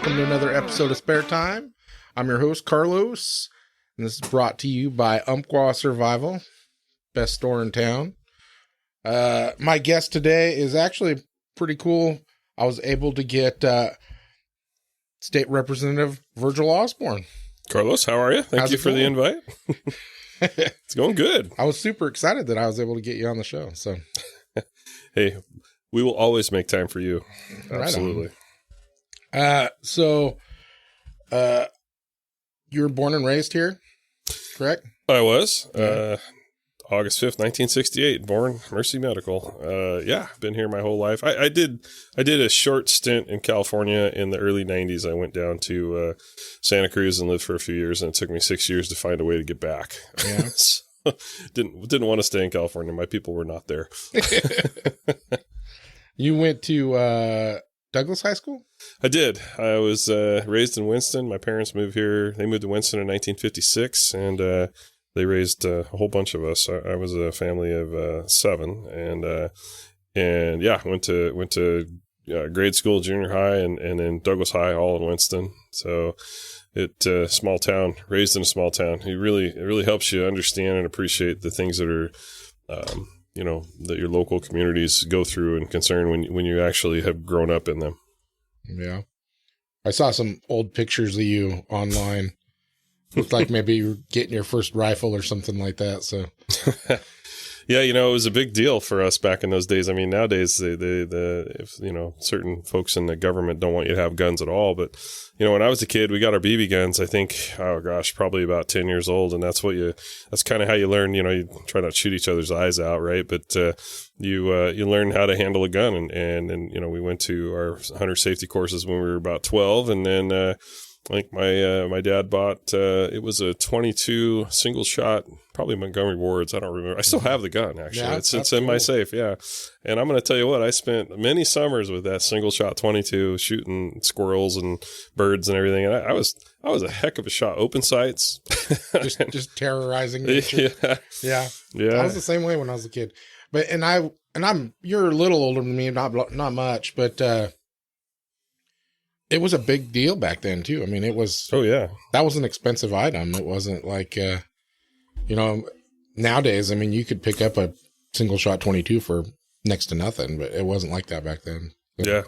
welcome to another episode of Spare Time. I'm your host, Carlos, and this is brought to you by Umpqua Survival, best store in town. My guest today is actually pretty cool. I was able to get State Representative Virgil Osborne. Carlos, how are you? Thank you for the invite. It's going good. I was super excited that I was able to get you on the show. So, hey, we will always make time for you. Absolutely. So, you were born and raised here, correct? I was. August 5th, 1968, born Mercy Medical. Been here my whole life. I did a short stint in California in the early 90s. I went down to Santa Cruz and lived for a few years, and it took me 6 years to find a way to get back. Yeah. So, didn't want to stay in California. My people were not there. You went to Douglas High School? I did. I was raised in Winston. My parents moved here. They moved to Winston in 1956, and they raised a whole bunch of us. I was a family of 7, and went to grade school, junior high, and then Douglas High, all in Winston. So small town, raised in a small town. It really helps you understand and appreciate the things that are that your local communities go through and concern when you actually have grown up in them. Yeah. I saw some old pictures of you online. Looked like maybe you were getting your first rifle or something like that. So, yeah, it was a big deal for us back in those days. I mean, nowadays, certain folks in the government don't want you to have guns at all. But, when I was a kid, we got our BB guns, I think, probably about 10 years old. And that's kind of how you learn, you try not to shoot each other's eyes out, right? But you learn how to handle a gun. And we went to our hunter safety courses when we were about 12. And then I think my dad bought, it was a 22 single shot, probably Montgomery Wards. I don't remember. I still have the gun, actually. Yeah, it's in my safe. Yeah. And I'm going to tell you what, I spent many summers with that single shot 22 shooting squirrels and birds and everything. And I was a heck of a shot. Open sights. just terrorizing nature. Yeah. I was the same way when I was a kid, but, you're a little older than me, not much, but, it was a big deal back then too. I mean, it was. Oh yeah, that was an expensive item. It wasn't like, nowadays. I mean, you could pick up a single shot 22 for next to nothing, but it wasn't like that back then. So. Yeah,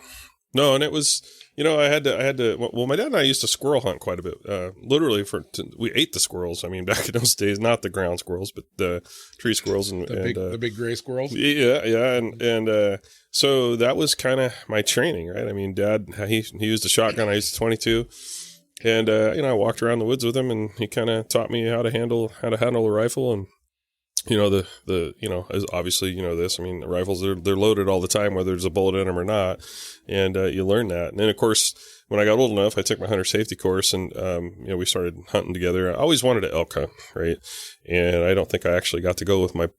no, and it was. I had to. Well, my dad and I used to squirrel hunt quite a bit. Literally, we ate the squirrels. I mean, back in those days, not the ground squirrels, but the tree squirrels and the big gray squirrels. Yeah, and so that was kind of my training, right? I mean, Dad, he used a shotgun. I used a 22, and I walked around the woods with him, and he kind of taught me how to handle a rifle. And as obviously this. I mean, the rifles they're loaded all the time, whether there's a bullet in them or not, and you learn that. And then of course, when I got old enough, I took my hunter safety course, and we started hunting together. I always wanted to elk hunt, right? And I don't think I actually got to go with my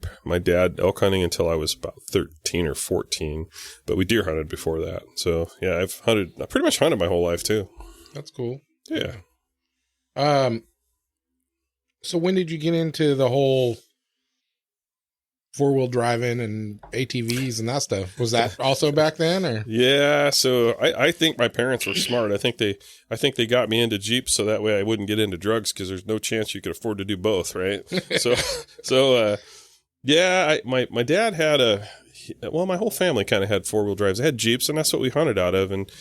dad elk hunting until I was about 13 or 14. But we deer hunted before that. So yeah, I pretty much hunted my whole life too. That's cool. Yeah. So when did you get into the whole 4-wheel driving and ATVs and that stuff? Was that also back then, or? Yeah, so I think my parents were smart. I think they got me into Jeeps so that way I wouldn't get into drugs, because there's no chance you could afford to do both, right? My dad had my whole family kind of had 4-wheel drives. They had Jeeps, and that's what we hunted out of. And,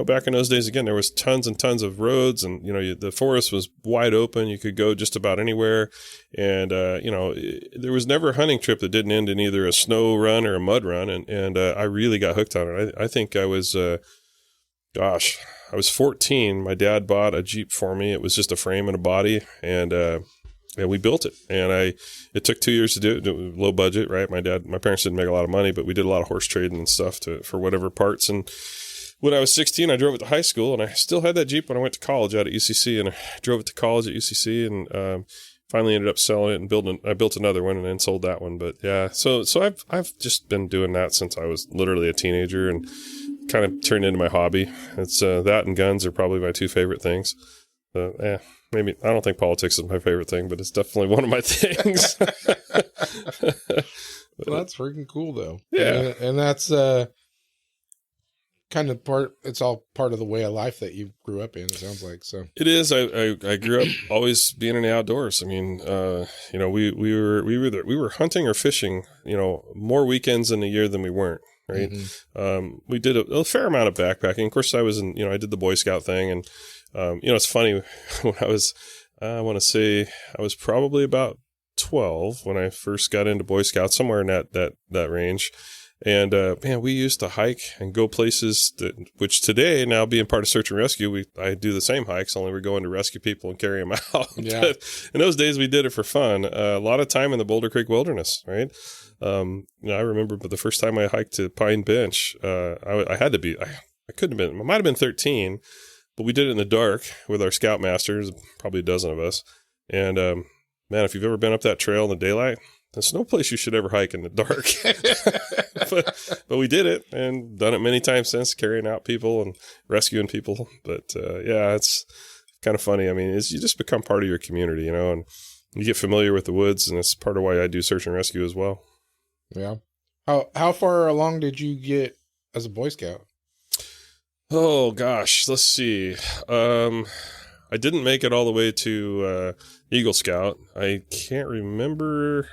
back in those days, again, there was tons and tons of roads, and, the forest was wide open. You could go just about anywhere. And, there was never a hunting trip that didn't end in either a snow run or a mud run. And I really got hooked on it. I think I was, I was 14. My dad bought a Jeep for me. It was just a frame and a body. And we built it, and it took 2 years to do it. Low budget, right? My parents didn't make a lot of money, but we did a lot of horse trading and stuff for whatever parts. And when I was 16, I drove it to high school, and I still had that Jeep when I went to college out at UCC, and I drove it to college at UCC, and finally ended up selling it and I built another one and then sold that one. But yeah, so I've just been doing that since I was literally a teenager, and kind of turned into my hobby. It's that and guns are probably my two favorite things. Maybe I don't think politics is my favorite thing, but it's definitely one of my things. Well, that's freaking cool, though. Yeah, and that's kind of it's all part of the way of life that you grew up in, it sounds like. So it is. I grew up always being in the outdoors. I mean, we were hunting or fishing, more weekends in a year than we weren't. Right. Mm-hmm. We did a fair amount of backpacking. Of course, I was I did the Boy Scout thing, and it's funny when I want to say I was probably about 12 when I first got into Boy Scouts, somewhere in that range. And, man, we used to hike and go places which today, now being part of search and rescue, I do the same hikes, only we're going to rescue people and carry them out. Yeah. But in those days, we did it for fun. A lot of time in the Boulder Creek Wilderness, right? I remember the first time I hiked to Pine Bench, I had to be, I couldn't have been, I might have been 13, but we did it in the dark with our scoutmasters, probably a dozen of us. And, man, if you've ever been up that trail in the daylight, there's no place you should ever hike in the dark. but we did it and done it many times since, carrying out people and rescuing people. But it's kind of funny. I mean, you just become part of your community, and you get familiar with the woods, and it's part of why I do search and rescue as well. Yeah. How far along did you get as a Boy Scout? Oh gosh, let's see. I didn't make it all the way to Eagle Scout. I can't remember.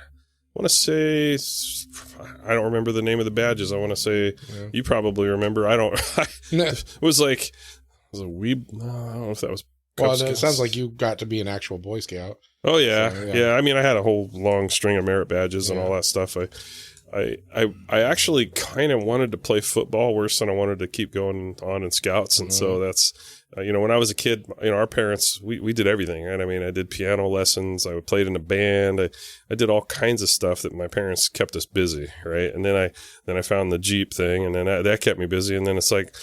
I want to say, I don't remember the name of the badges. I want to say, You probably remember. I don't. It was a wee. I don't know if that was. Well, it sounds like you got to be an actual Boy Scout. Oh yeah, so, yeah. I mean, I had a whole long string of merit badges and all that stuff. I actually kind of wanted to play football worse than I wanted to keep going on in Scouts, and so that's. When I was a kid, our parents, we did everything, right? I mean, I did piano lessons. I played in a band. I did all kinds of stuff that my parents kept us busy, right? And then I found the Jeep thing, and then that kept me busy. And then it's like,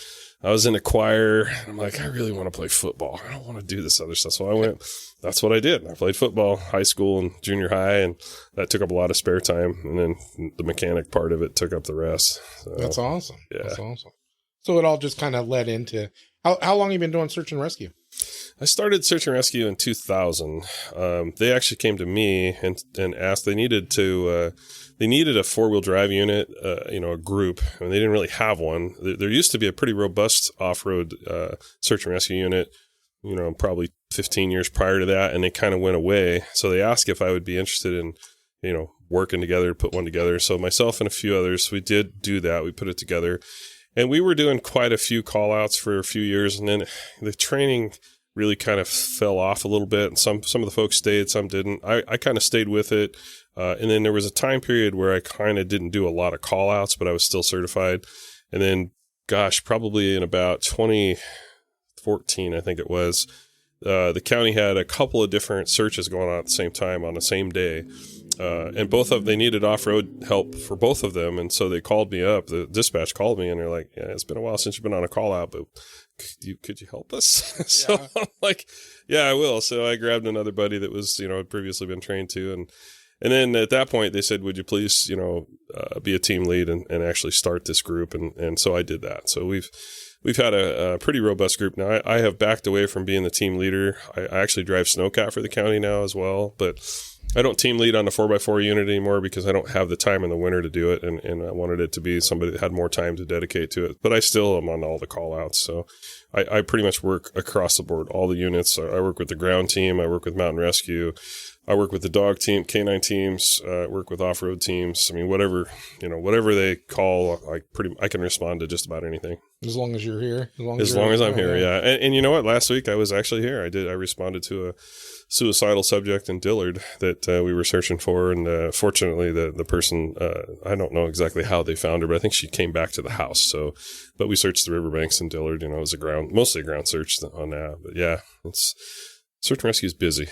I was in a choir, and I'm like, I really want to play football. I don't want to do this other stuff. So that's what I did. I played football, high school and junior high, and that took up a lot of spare time. And then the mechanic part of it took up the rest. So, that's awesome. Yeah. That's awesome. So it all just kind of led into, how long have you been doing search and rescue? I started search and rescue in 2000. They actually came to me and asked, they needed a 4-wheel drive unit, a group, and they didn't really have one. There used to be a pretty robust off-road search and rescue unit, probably 15 years prior to that, and they kind of went away. So they asked if I would be interested in, working together to put one together. So myself and a few others, we did do that. We put it together. And we were doing quite a few call outs for a few years, and then the training really kind of fell off a little bit. And some of the folks stayed, some didn't. I kind of stayed with it. And then there was a time period where I kind of didn't do a lot of call outs, but I was still certified. And then, probably in about 2014, I think it was, the county had a couple of different searches going on at the same time on the same day. And they needed off-road help for both of them. And so they called me up, the dispatch called me, and they're like, yeah, it's been a while since you've been on a call out, but could you help us? So I'm like, yeah, I will. So I grabbed another buddy that was, had previously been trained to. And then at that point they said, would you please, be a team lead and actually start this group? And so I did that. So we've had a pretty robust group now. I have backed away from being the team leader. I actually drive snowcat for the county now as well, but I don't team lead on the 4x4 unit anymore because I don't have the time in the winter to do it. And I wanted it to be somebody that had more time to dedicate to it, but I still am on all the call outs. So I pretty much work across the board, all the units. I work with the ground team. I work with mountain rescue. I work with the dog team, canine teams, work with off-road teams. I mean, whatever they call, I can respond to just about anything. As long as you're here. As long as I'm here, yeah. And you know what? Last week I was actually here. I responded to a suicidal subject in Dillard that we were searching for. And fortunately, the person, I don't know exactly how they found her, but I think she came back to the house. But we searched the riverbanks in Dillard. It was mostly a ground search on that. But yeah, search and rescue is busy.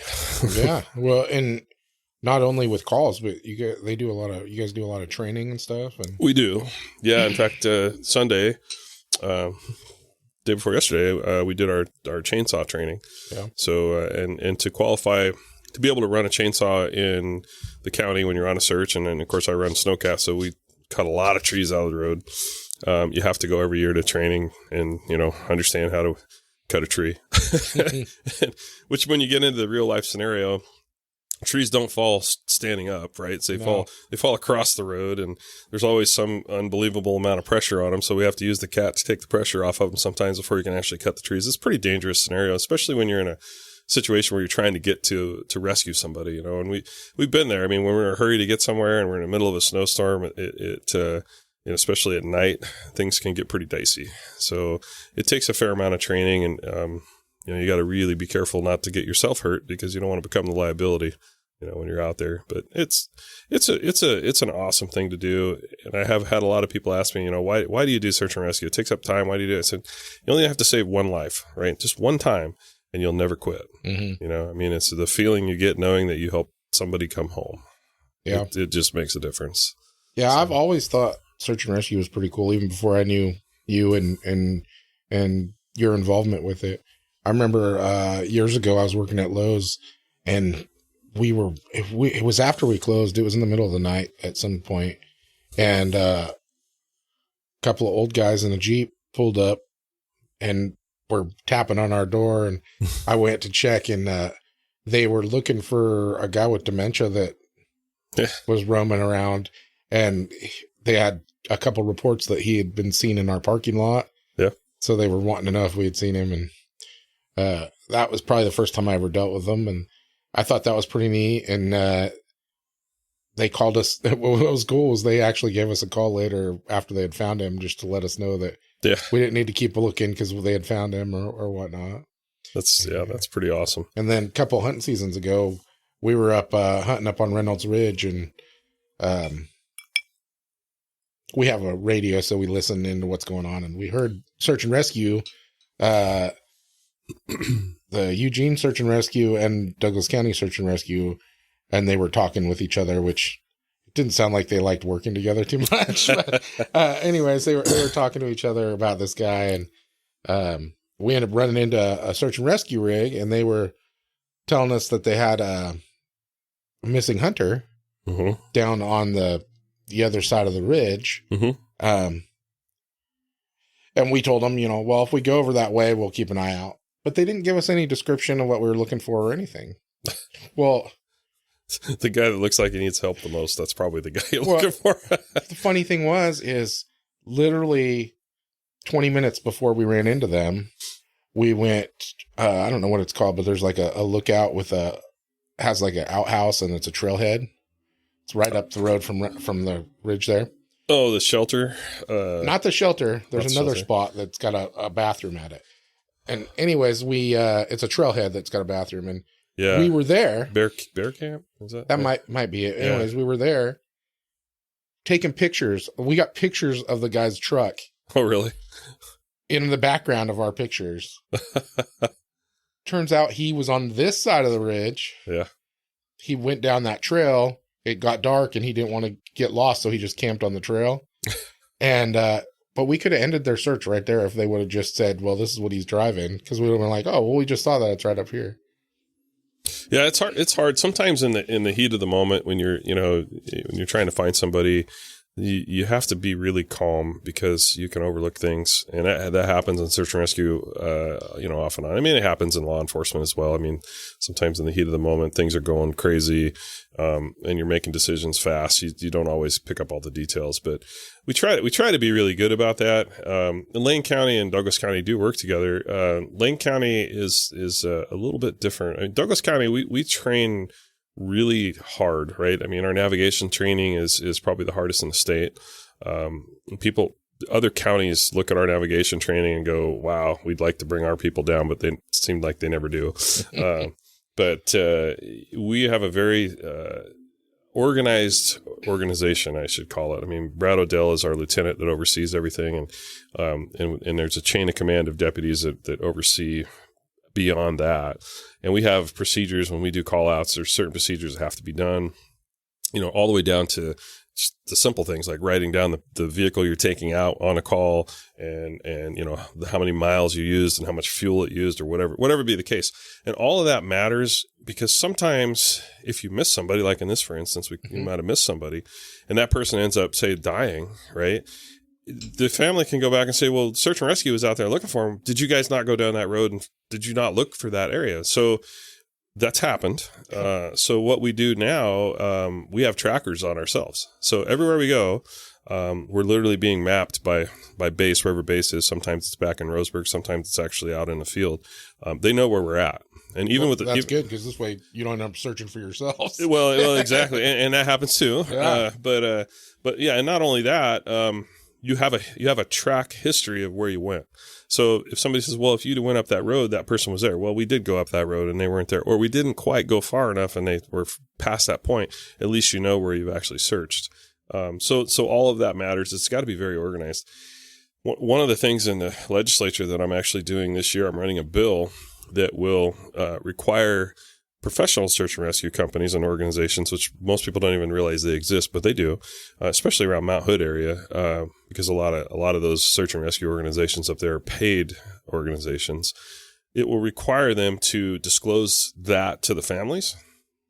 Yeah. Well, and not only with calls, but you guys do a lot of training and stuff. And we do. Yeah. In fact, Sunday, day before yesterday, we did our chainsaw training. Yeah. So, and to qualify to be able to run a chainsaw in the county when you're on a search, and then of course I run snowcat, so we cut a lot of trees out of the road. You have to go every year to training and, understand how to cut a tree, which when you get into the real life scenario, trees don't fall standing up, right? So No. they fall across the road, and there's always some unbelievable amount of pressure on them. So we have to use the cat to take the pressure off of them sometimes before you can actually cut the trees. It's a pretty dangerous scenario, especially when you're in a situation where you're trying to get to rescue somebody, you know, and we've been there. I mean, when we're in a hurry to get somewhere and we're in the middle of a snowstorm, you know, especially at night, things can get pretty dicey. So it takes a fair amount of training, and, you know, you got to really be careful not to get yourself hurt because you don't want to become the liability, you know, when you're out there. But it's an awesome thing to do. And I have had a lot of people ask me, you know, why do you do search and rescue? It takes up time. Why do you do it? I said, you only have to save one life, right? Just one time, and you'll never quit. Mm-hmm. You know, I mean, it's the feeling you get knowing that you helped somebody come home. Yeah. It just makes a difference. Yeah. So, I've always thought search and rescue was pretty cool, even before I knew you and your involvement with it. I remember years ago I was working at Lowe's, and it was after we closed. It was in the middle of the night at some point, and a couple of old guys in a Jeep pulled up and were tapping on our door, and I went to check, and they were looking for a guy with dementia that was roaming around, and they had a couple reports that he had been seen in our parking lot. Yeah. So they were wanting to know if we had seen him, and that was probably the first time I ever dealt with them, and I thought that was pretty neat. And they called us. What was cool was they actually gave us a call later after they had found him, just to let us know that we didn't need to keep looking because they had found him or whatnot. That's pretty awesome. And then a couple hunting seasons ago, we were up hunting up on Reynolds Ridge, and we have a radio, so we listened into what's going on, and we heard search and rescue, the Eugene search and rescue and Douglas County search and rescue, and they were talking with each other, which didn't sound like they liked working together too much. But, anyways, they were talking to each other about this guy, and we ended up running into a search and rescue rig, and they were telling us that they had a missing hunter down on the other side of the ridge. And we told them, you know, well, if we go over that way, we'll keep an eye out. But they didn't give us any description of what we were looking for or anything. Well, the guy that looks like he needs help the most, that's probably the guy you're looking for. The funny thing is literally 20 minutes before we ran into them, we went, I don't know what it's called, but there's like a lookout has like an outhouse, and it's a trailhead. It's right up the road from the ridge there. Oh, the shelter? Not the shelter. There's another spot that's got a bathroom at it. And anyways, it's a trailhead that's got a bathroom, and we were there. Bear camp? Is that? That might be it. Yeah. Anyways, we were there taking pictures. We got pictures of the guy's truck. Oh, really? In the background of our pictures. Turns out he was on this side of the ridge. Yeah. He went down that trail. It got dark, and he didn't want to get lost, so he just camped on the trail. And but we could have ended their search right there if they would have just said, well, this is what he's driving, because we would have been like, oh, well, we just saw that. It's right up here. Yeah, it's hard. It's hard sometimes in the heat of the moment when you're trying to find somebody. You have to be really calm because you can overlook things, and that happens in search and rescue, off and on. I mean, it happens in law enforcement as well. I mean, sometimes in the heat of the moment, things are going crazy, and you're making decisions fast. You don't always pick up all the details, but we try to be really good about that. Lane County and Douglas County do work together. Lane County is a little bit different. I mean, Douglas County, we train really hard, right? I mean, our navigation training is probably the hardest in the state. Other counties look at our navigation training and go, wow, we'd like to bring our people down, but they seem like they never do. But we have a very organized organization, I should call it. I mean, Brad Odell is our lieutenant that oversees everything, and there's a chain of command of deputies that oversee beyond that. And we have procedures when we do call outs. There's certain procedures that have to be done, all the way down to the simple things like writing down the vehicle you're taking out on a call and how many miles you used and how much fuel it used or whatever be the case. And all of that matters because sometimes if you miss somebody, like in this, for instance, we might have missed somebody and that person ends up, say, dying, right? The family can go back and say, well, search and rescue was out there looking for him. Did you guys not go down that road? And did you not look for that area? So That's happened. So what we do now, we have trackers on ourselves. So everywhere we go, we're literally being mapped by base, wherever base is. Sometimes it's back in Roseburg. Sometimes it's actually out in the field. They know where we're at. And even with that's good, because this way you don't end up searching for yourselves. Well, exactly. And that happens too. Yeah. But yeah, and not only that, you have a track history of where you went. So if somebody says, well, if you went up that road, that person was there. Well, we did go up that road and they weren't there, or we didn't quite go far enough and they were past that point. At least you know where you've actually searched. So all of that matters. It's got to be very organized. One of the things in the legislature that I'm actually doing this year, I'm running a bill that will require professional search and rescue companies and organizations, which most people don't even realize they exist, but they do, especially around Mount Hood area, because a lot of those search and rescue organizations up there are paid organizations. It will require them to disclose that to the families,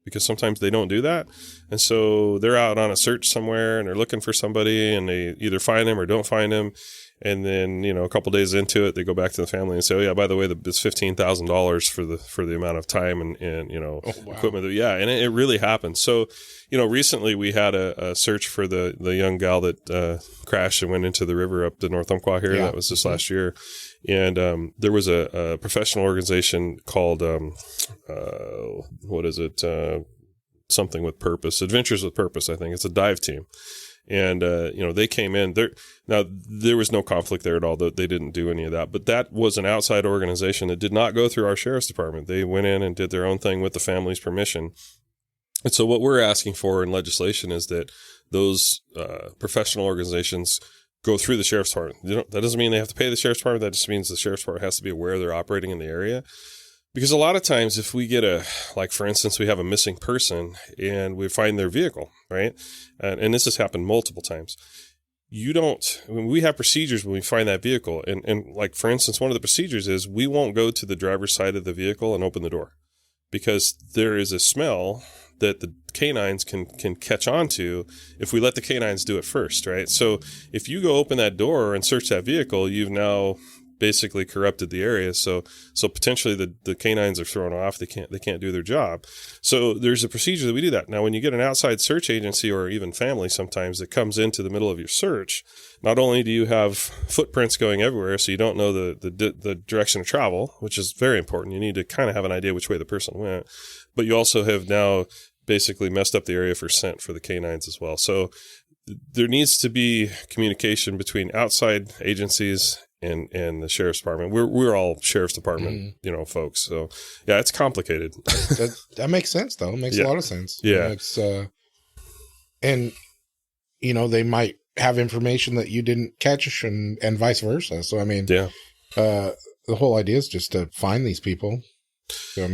because sometimes they don't do that. And so they're out on a search somewhere and they're looking for somebody and they either find them or don't find them. And then, a couple days into it, they go back to the family and say, oh yeah, by the way, it's $15,000 for the amount of time and Oh, wow. equipment. Yeah. And it really happens. So, recently we had a search for the young gal that crashed and went into the river up the North Umpqua here. Yeah. That was this last year. And there was a professional organization called, something with purpose, Adventures with Purpose, I think. It's a dive team. And, they came in there. Now there was no conflict there at all. They didn't do any of that, but that was an outside organization that did not go through our sheriff's department. They went in and did their own thing with the family's permission. And so what we're asking for in legislation is that those, professional organizations go through the sheriff's department. That doesn't mean they have to pay the sheriff's department. That just means the sheriff's department has to be aware they're operating in the area. Because a lot of times if we get for instance, we have a missing person and we find their vehicle, right? And this has happened multiple times. We have procedures when we find that vehicle. And for instance, one of the procedures is we won't go to the driver's side of the vehicle and open the door, because there is a smell that the canines can catch on to if we let the canines do it first, right? So if you go open that door and search that vehicle, you've now basically corrupted the area. So potentially the canines are thrown off. They can't do their job. So there's a procedure that we do that. Now, when you get an outside search agency or even family sometimes that comes into the middle of your search, not only do you have footprints going everywhere, so you don't know the direction of travel, which is very important. You need to kind of have an idea which way the person went, but you also have now basically messed up the area for scent for the canines as well. So there needs to be communication between outside agencies and the sheriff's department. We're all sheriff's department, folks. So yeah, it's complicated. That makes sense though. It makes a lot of sense. Yeah. It's, and they might have information that you didn't catch and vice versa. So, the whole idea is just to find these people. So,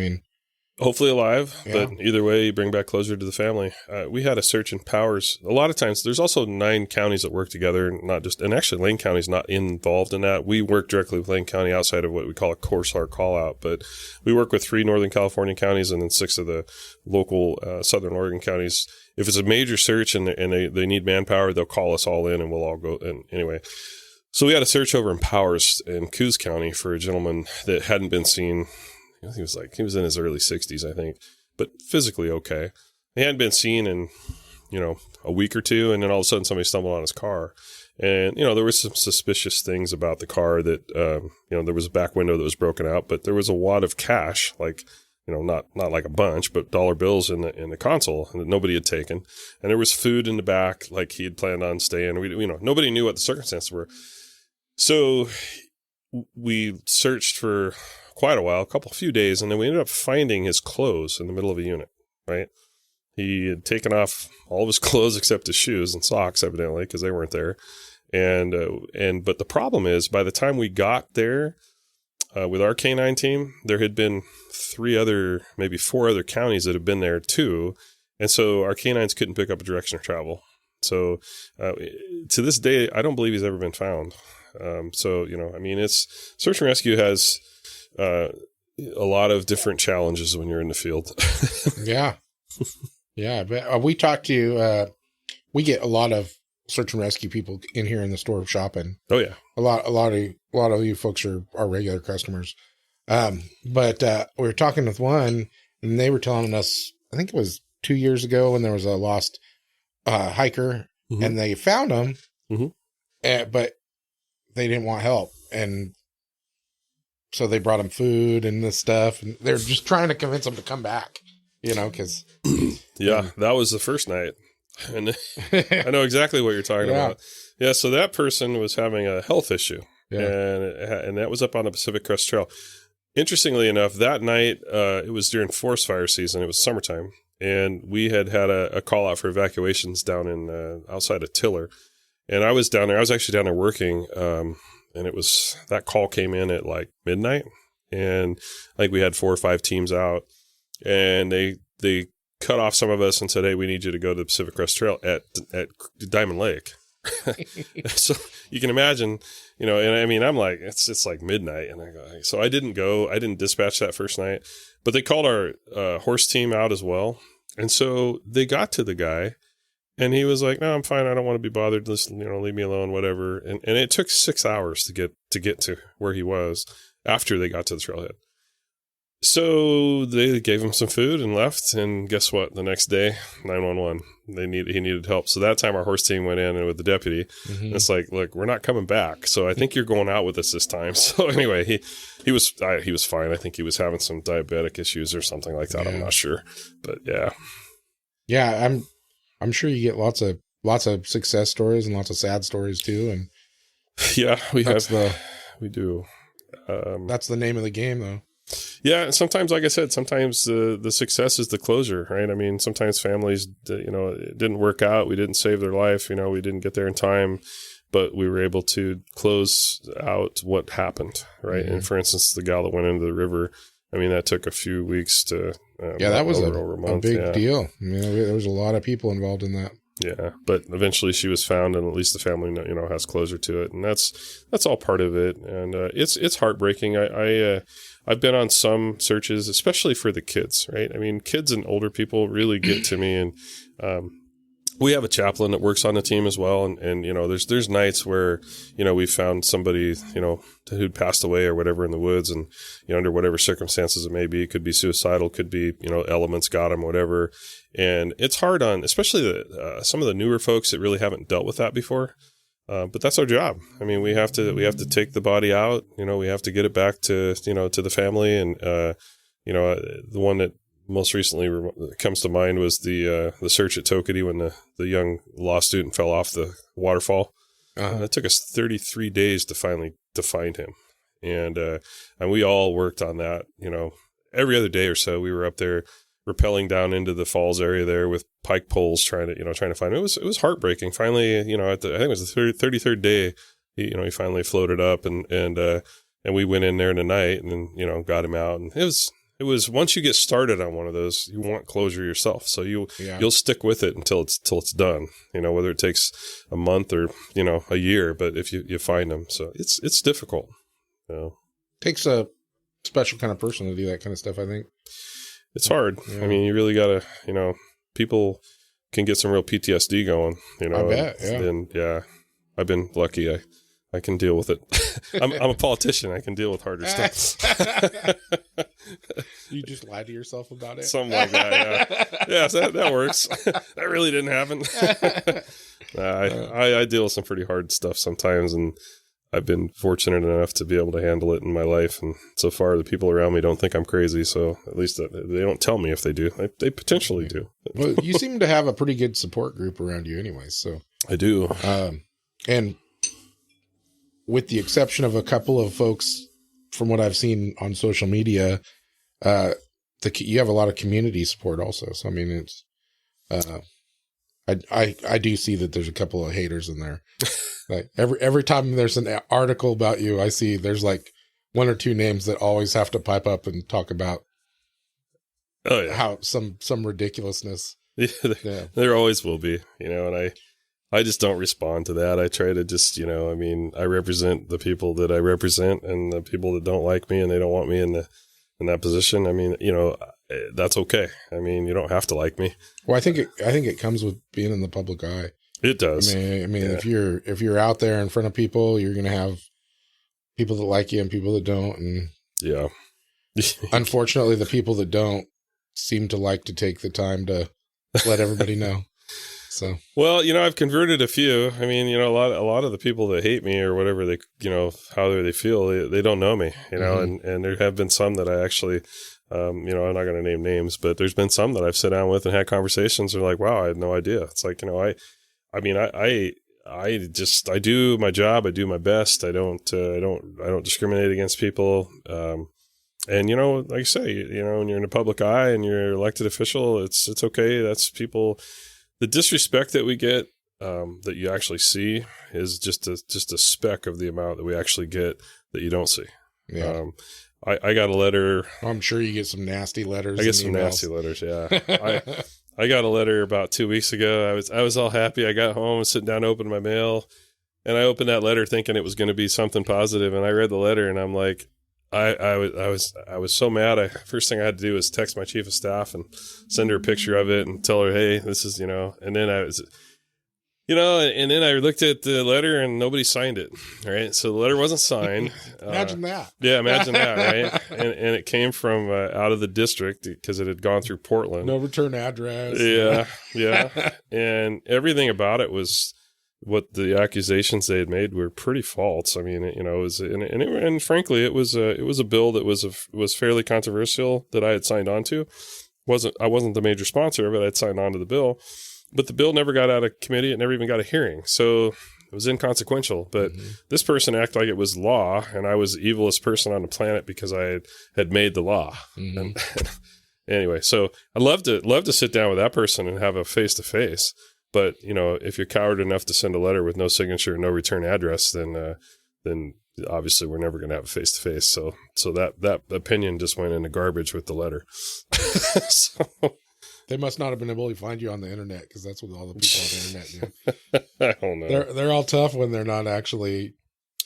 hopefully alive, but either way, you bring back closure to the family. We had a search in Powers. A lot of times, there's also 9 counties that work together, and actually Lane County's not involved in that. We work directly with Lane County outside of what we call a CORSAR call out, but we work with 3 Northern California counties and then 6 of the local Southern Oregon counties. If it's a major search and they need manpower, they'll call us all in and we'll all go. And anyway, so we had a search over in Powers in Coos County for a gentleman that hadn't been seen. I think he was in his early 60s, I think, but physically okay. He hadn't been seen in, a week or two, and then all of a sudden somebody stumbled on his car. And, there were some suspicious things about the car that, there was a back window that was broken out, but there was a wad of cash, not like a bunch, but dollar bills in the console that nobody had taken. And there was food in the back, like he had planned on staying. Nobody knew what the circumstances were. So we searched for quite a few days, and then we ended up finding his clothes in the middle of a unit, right? He had taken off all of his clothes except his shoes and socks, evidently, because they weren't there. But the problem is, by the time we got there with our canine team, there had been 4 other counties that had been there too. And so our canines couldn't pick up a direction of travel. So to this day, I don't believe he's ever been found. It's search and rescue has a lot of different challenges when you're in the field. Yeah. Yeah. But we talk to, we get a lot of search and rescue people in here in the store shopping. Oh yeah. A lot of you folks are our regular customers. But we were talking with one, And they were telling us, I think it was 2 years ago when there was a lost hiker, and they found him, but they didn't want help. And so they brought him food and this stuff, and they're just trying to convince him to come back, because. Yeah, that was the first night. And I know exactly what you're talking about. Yeah, so that person was having a health issue, and that was up on the Pacific Crest Trail. Interestingly enough, that night, it was during forest fire season. It was summertime, and we had a call out for evacuations down in outside of Tiller. And I was down there. I was actually down there working, and that call came in at like midnight, and I think we had 4 or 5 teams out, and they cut off some of us and said, "Hey, we need you to go to the Pacific Crest Trail at Diamond Lake." So you can imagine, and I mean, I'm like, it's like midnight, and I go, so I didn't go. I didn't dispatch that first night, but they called our horse team out as well, and so they got to the guy, and he was like, "No, I'm fine. I don't want to be bothered. Just leave me alone, whatever." And it took 6 hours to get to where he was after they got to the trailhead. So they gave him some food and left, and guess what? The next day, 911. He needed help. So that time our horse team went in and with the deputy. And it's like, look, we're not coming back. So I think you're going out with us this time. So anyway, he was fine. I think he was having some diabetic issues or something like that. Yeah. I'm not sure, but yeah. Yeah, I'm sure you get lots of success stories and lots of sad stories too. And yeah, we do. That's the name of the game, though. Yeah, and sometimes, like I said, sometimes the success is the closure, right? I mean, sometimes families, it didn't work out. We didn't save their life. We didn't get there in time, but we were able to close out what happened, right? And for instance, the gal that went into the river, I mean, that took a few weeks to. That was a big deal. I mean, there was a lot of people involved in that. Yeah, but eventually she was found, and at least the family, has closure to it, and that's all part of it. And it's heartbreaking. I've been on some searches, especially for the kids, right? I mean, kids and older people really get to me, and we have a chaplain that works on the team as well. And there's nights where, we found somebody, who'd passed away or whatever in the woods, and, under whatever circumstances it may be, it could be suicidal, could be, elements got them, whatever. And it's hard on, especially some of the newer folks that really haven't dealt with that before. But that's our job. I mean, we have to take the body out, we have to get it back to, to the family. And, the one that most recently comes to mind was the search at Toketee when the young law student fell off the waterfall. It took us 33 days to finally find him. And we all worked on that, every other day or so. We were up there rappelling down into the falls area there with pike poles, trying to find him. It was heartbreaking. Finally, I think it was the 33rd day, he finally floated up, and we went in there in the night and got him out. And it was once you get started on one of those, you want closure yourself. So you'll stick with it until it's done, whether it takes a month or, a year, but if you find them, so it's difficult. Takes a special kind of person to do that kind of stuff, I think. It's hard. Yeah. I mean, you really got to, people can get some real PTSD going, I bet, yeah. And yeah, I've been lucky. I can deal with it. I'm a politician. I can deal with harder stuff. You just lie to yourself about it? Something like that, yeah. Yeah, so that works. That really didn't happen. I deal with some pretty hard stuff sometimes, and I've been fortunate enough to be able to handle it in my life. And so far, the people around me don't think I'm crazy. So at least they don't tell me if they do. They potentially do. Well, you seem to have a pretty good support group around you anyway. So I do. And with the exception of a couple of folks from what I've seen on social media, you have a lot of community support also. So, I mean, it's, I do see that there's a couple of haters in there. Like every time there's an article about you, I see there's like 1 or 2 names that always have to pipe up and talk about how some ridiculousness. Yeah, there always will be, and I just don't respond to that. I try to just, I represent the people that I represent, and the people that don't like me and they don't want me in that position. I mean, that's okay. I mean, you don't have to like me. Well, I think it comes with being in the public eye. It does. I mean, yeah. if you're out there in front of people, you're going to have people that like you and people that don't. And yeah, unfortunately, the people that don't seem to like to take the time to let everybody know. So, well, I've converted a few. I mean, a lot of the people that hate me or whatever they, how they feel, they don't know me, and there have been some that I actually, I'm not going to name names, but there's been some that I've sat down with and had conversations. They're like, wow, I had no idea. It's like, I do my job. I do my best. I don't discriminate against people. And, like I say, when you're in the public eye and you're an elected official, it's okay. That's people. The disrespect that we get, that you actually see, is just a speck of the amount that we actually get that you don't see. Yeah. I got a letter. I'm sure you get some nasty letters. I get some nasty letters. Yeah. I got a letter about 2 weeks ago. I was all happy. I got home and sitting down to open my mail, and I opened that letter thinking it was going to be something positive. And I read the letter, and I'm like, I was so mad. First thing I had to do was text my chief of staff and send her a picture of it and tell her, hey, this is, and then I was, and then I looked at the letter and nobody signed it. Right. So the letter wasn't signed. Imagine that. Yeah. Imagine that. Right. And it came from out of the district because it had gone through Portland. No return address. Yeah. Yeah. And everything about it was, what the accusations they had made were pretty false. I mean, it was, and frankly, it was a bill that was fairly controversial that I had signed on to. I wasn't the major sponsor of it. I'd signed on to the bill, but the bill never got out of committee. It never even got a hearing. So it was inconsequential, but this person acted like it was law, and I was the evilest person on the planet because I had made the law. And anyway, so I'd love to sit down with that person and have a face-to-face. But, if you're coward enough to send a letter with no signature and no return address, then obviously we're never going to have a face-to-face. So that opinion just went in the garbage with the letter. So, they must not have been able to find you on the internet, because that's what all the people on the internet do. I don't know. They're all tough when they're not actually,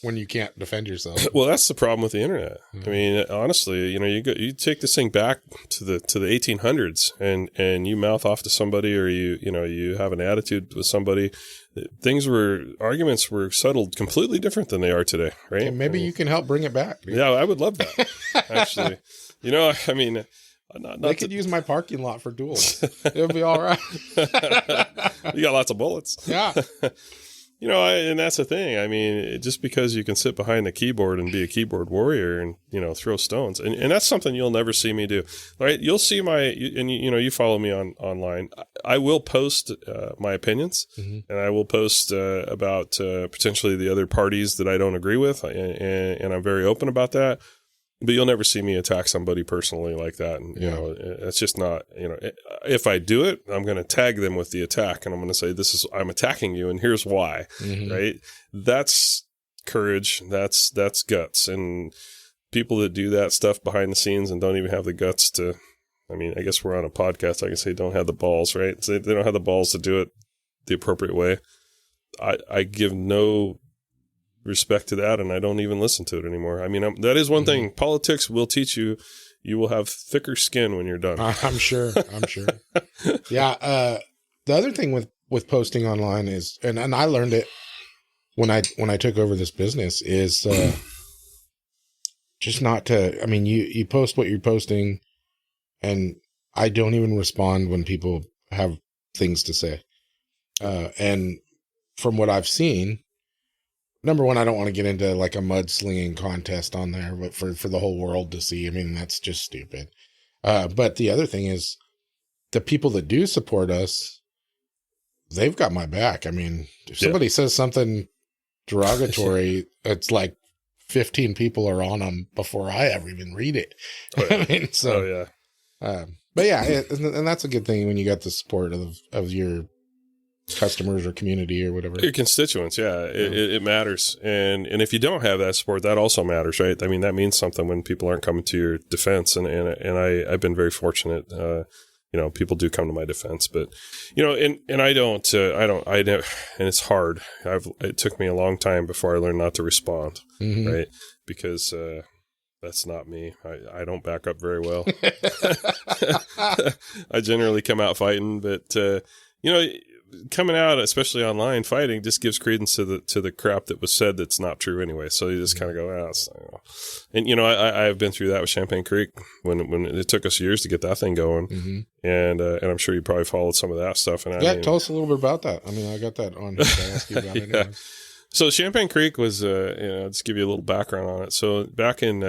when you can't defend yourself. Well, that's the problem with the internet. I mean, honestly, you take this thing back to the 1800s and you mouth off to somebody, or you have an attitude with somebody. Arguments were settled completely different than they are today, right? And maybe you can help bring it back. Dude. Yeah, I would love that. Actually, I mean, they could use my parking lot for duels. It would be all right. You got lots of bullets. Yeah. And that's the thing. I mean, just because you can sit behind the keyboard and be a keyboard warrior and, throw stones. And that's something you'll never see me do, right? You'll see you follow me online. I will post my opinions, and I will post about potentially the other parties that I don't agree with. And I'm very open about that. But you'll never see me attack somebody personally like that. And, it's just not, if I do it, I'm going to tag them with the attack, and I'm going to say, I'm attacking you, and here's why, right? That's courage. That's guts. And people that do that stuff behind the scenes and don't even have the guts to, I guess we're on a podcast. I can say don't have the balls, right? So they don't have the balls to do it the appropriate way. I give no respect to that, and I don't even listen to it anymore. That is one thing. Politics will teach you. You will have thicker skin when you're done. I'm sure. Yeah. The other thing with posting online is, and I learned it when I took over this business, is just not to. You post what you're posting, and I don't even respond when people have things to say. And from what I've seen, number one, I don't want to get into like a mudslinging contest on there, but for the whole world to see. That's just stupid. But the other thing is, the people that do support us, they've got my back. If somebody says something derogatory, it's like 15 people are on them before I ever even read it. But yeah, and that's a good thing when you got the support of your customers or community or whatever. Your constituents, it matters. And if you don't have that support, that also matters, right? That means something when people aren't coming to your defense. And I've been very fortunate. People do come to my defense, but and I never, and it's hard. It took me a long time before I learned not to respond, right? Because that's not me. I don't back up very well. I generally come out fighting, but coming out, especially online fighting, just gives credence to the crap that was said that's not true anyway. So you just kind of go, and I have been through that with Champagne Creek when it took us years to get that thing going, and I'm sure you probably followed some of that stuff. And tell us a little bit about that. I mean, I got that on here to ask you about it. Yeah. So Champagne Creek was, just give you a little background on it. So back in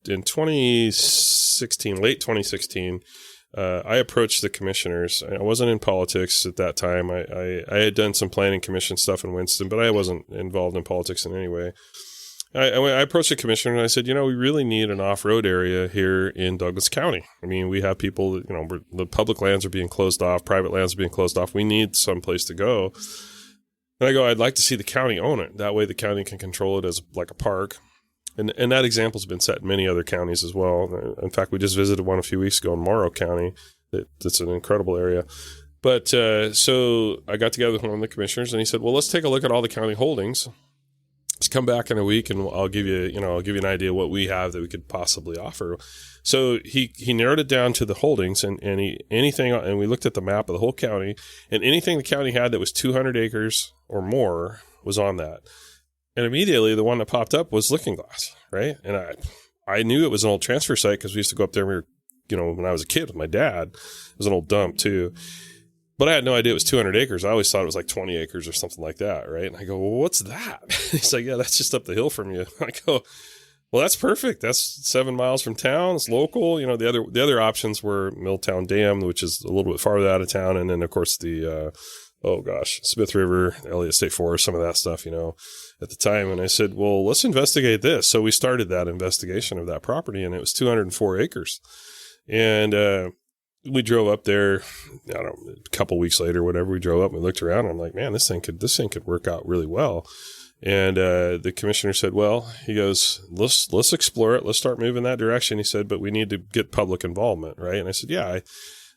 2016, late 2016. I approached the commissioners. I wasn't in politics at that time. I had done some planning commission stuff in Winston, but I wasn't involved in politics in any way. I approached the commissioner and I said, we really need an off-road area here in Douglas County. I mean, we have people, the public lands are being closed off, private lands are being closed off. We need some place to go. And I go, I'd like to see the county own it. That way the county can control it as like a park. And that example's been set in many other counties as well. In fact, we just visited one a few weeks ago in Morrow County. That's an incredible area. But so I got together with one of the commissioners, and he said, "Well, let's take a look at all the county holdings. Let's come back in a week, and I'll give you an idea what we have that we could possibly offer." So he narrowed it down to the holdings, and we looked at the map of the whole county, and anything the county had that was 200 acres or more was on that. And immediately, the one that popped up was Looking Glass, right? And I knew it was an old transfer site because we used to go up there. And when I was a kid with my dad, it was an old dump too. But I had no idea it was 200 acres. I always thought it was like 20 acres or something like that, right? And I go, well, what's that? He's like, yeah, that's just up the hill from you. I go, well, that's perfect. That's 7 miles from town. It's local. The other options were Milltown Dam, which is a little bit farther out of town, and then of course the Smith River, Elliott State Forest, some of that stuff, at the time. And I said, well, let's investigate this. So we started that investigation of that property, and it was 204 acres. And we drove up there, I don't know, a couple weeks later, whatever. We drove up and we looked around, and I'm like, man, this thing could work out really well. And the commissioner said, well, he goes, let's explore it. Let's start moving that direction. He said, but we need to get public involvement, right? And I said, yeah,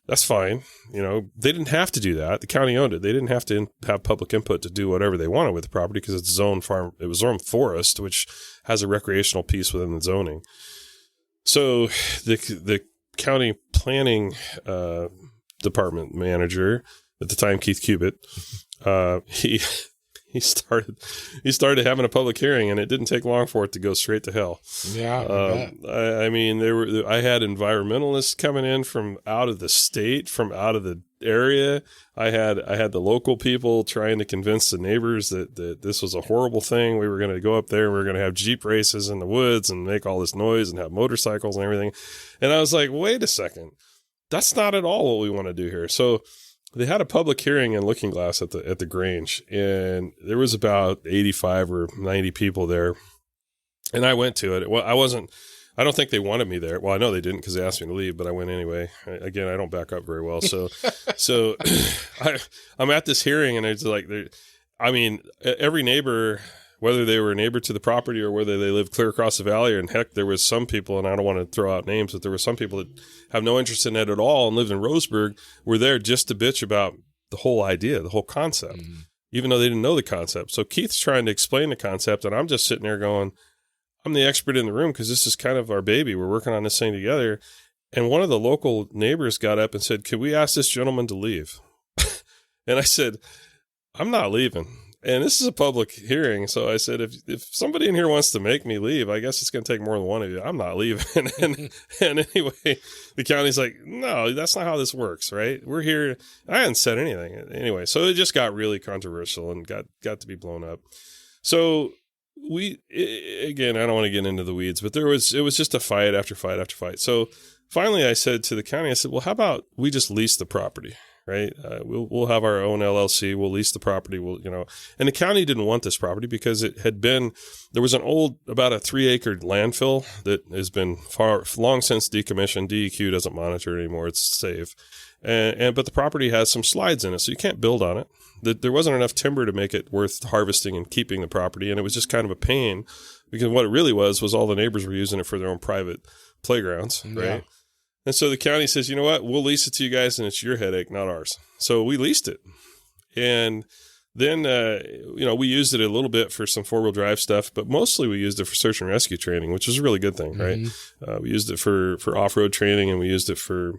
that's fine. They didn't have to do that. The county owned it. They didn't have to have public input to do whatever they wanted with the property because it's zone farm. It was zone forest, which has a recreational piece within the zoning. So the county planning department manager at the time, Keith Cubitt, he started having a public hearing, and it didn't take long for it to go straight to hell. Yeah. I mean, I had environmentalists coming in from out of the state, from out of the area. I had the local people trying to convince the neighbors that this was a horrible thing. We were going to go up there and we were going to have Jeep races in the woods and make all this noise and have motorcycles and everything. And I was like, wait a second, that's not at all what we want to do here. So they had a public hearing in Looking Glass at the Grange, and there was about 85 or 90 people there. And I went to it. Well, I don't think they wanted me there. Well, I know they didn't because they asked me to leave, but I went anyway. Again, I don't back up very well. So I'm at this hearing, and it's like, every neighbor, whether they were a neighbor to the property or whether they lived clear across the valley, and heck, there was some people, and I don't want to throw out names, but there were some people that have no interest in it at all and lived in Roseburg, were there just to bitch about the whole idea, the whole concept, even though they didn't know the concept. So Keith's trying to explain the concept, and I'm just sitting there going, I'm the expert in the room because this is kind of our baby. We're working on this thing together. And one of the local neighbors got up and said, "Could we ask this gentleman to leave?" And I said, "I'm not leaving. And this is a public hearing." So I said, if somebody in here wants to make me leave, I guess it's going to take more than one of you. I'm not leaving. and anyway, the county's like, no, that's not how this works, right? We're here. I hadn't said anything. Anyway, so it just got really controversial and got to be blown up. So again, I don't want to get into the weeds, but it was just a fight after fight after fight. So finally I said to the county, I said, well, how about we just lease the property? Right. We'll have our own LLC. We'll lease the property. And the county didn't want this property because there was about a 3-acre landfill that has been long since decommissioned. DEQ doesn't monitor it anymore. It's safe. But the property has some slides in it, so you can't build on it. There wasn't enough timber to make it worth harvesting and keeping the property. And it was just kind of a pain because what it really was all the neighbors were using it for their own private playgrounds. Right. Yeah. And so the county says, you know what, we'll lease it to you guys and it's your headache, not ours. So we leased it. And then, we used it a little bit for some 4-wheel drive stuff, but mostly we used it for search and rescue training, which was a really good thing, right? We used it for off-road training, and we used it for,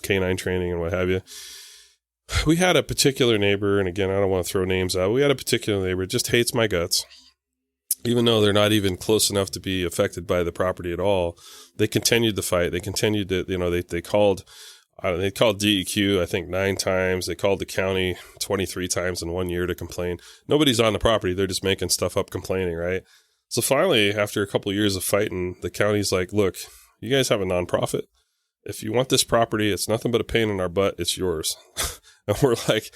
canine training and what have you. we had a particular neighbor, and again, I don't want to throw names out. We had a particular neighbor that just hates my guts. Even though they're not even close enough to be affected by the property at all, they continued the fight. They continued to, they called DEQ, I think 9 times. They called the county 23 times in 1 year to complain. Nobody's on the property. They're just making stuff up, complaining, right? So finally, after a couple of years of fighting, the county's like, look, you guys have a nonprofit. If you want this property, it's nothing but a pain in our butt. It's yours. And we're like,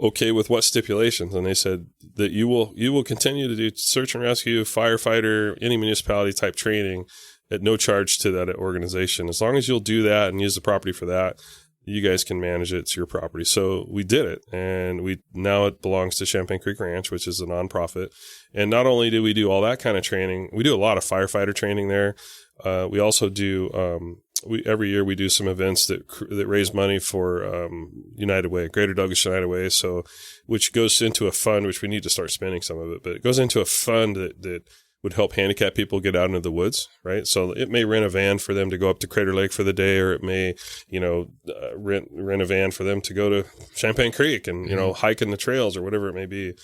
okay, with what stipulations? And they said that you will continue to do search and rescue, firefighter, any municipality type training at no charge to that organization. As long as you'll do that and use the property for that, you guys can manage it. It's your property. So we did it. And now it belongs to Champagne Creek Ranch, which is a nonprofit. And not only do we do all that kind of training, we do a lot of firefighter training there. We also do, every year we do some events that raise money for United Way, Greater Douglas United Way. So, which goes into a fund, which we need to start spending some of it, but it goes into a fund that would help handicapped people get out into the woods, right? So it may rent a van for them to go up to Crater Lake for the day, or it may, rent a van for them to go to Champagne Creek and, hike in the trails or whatever it may be.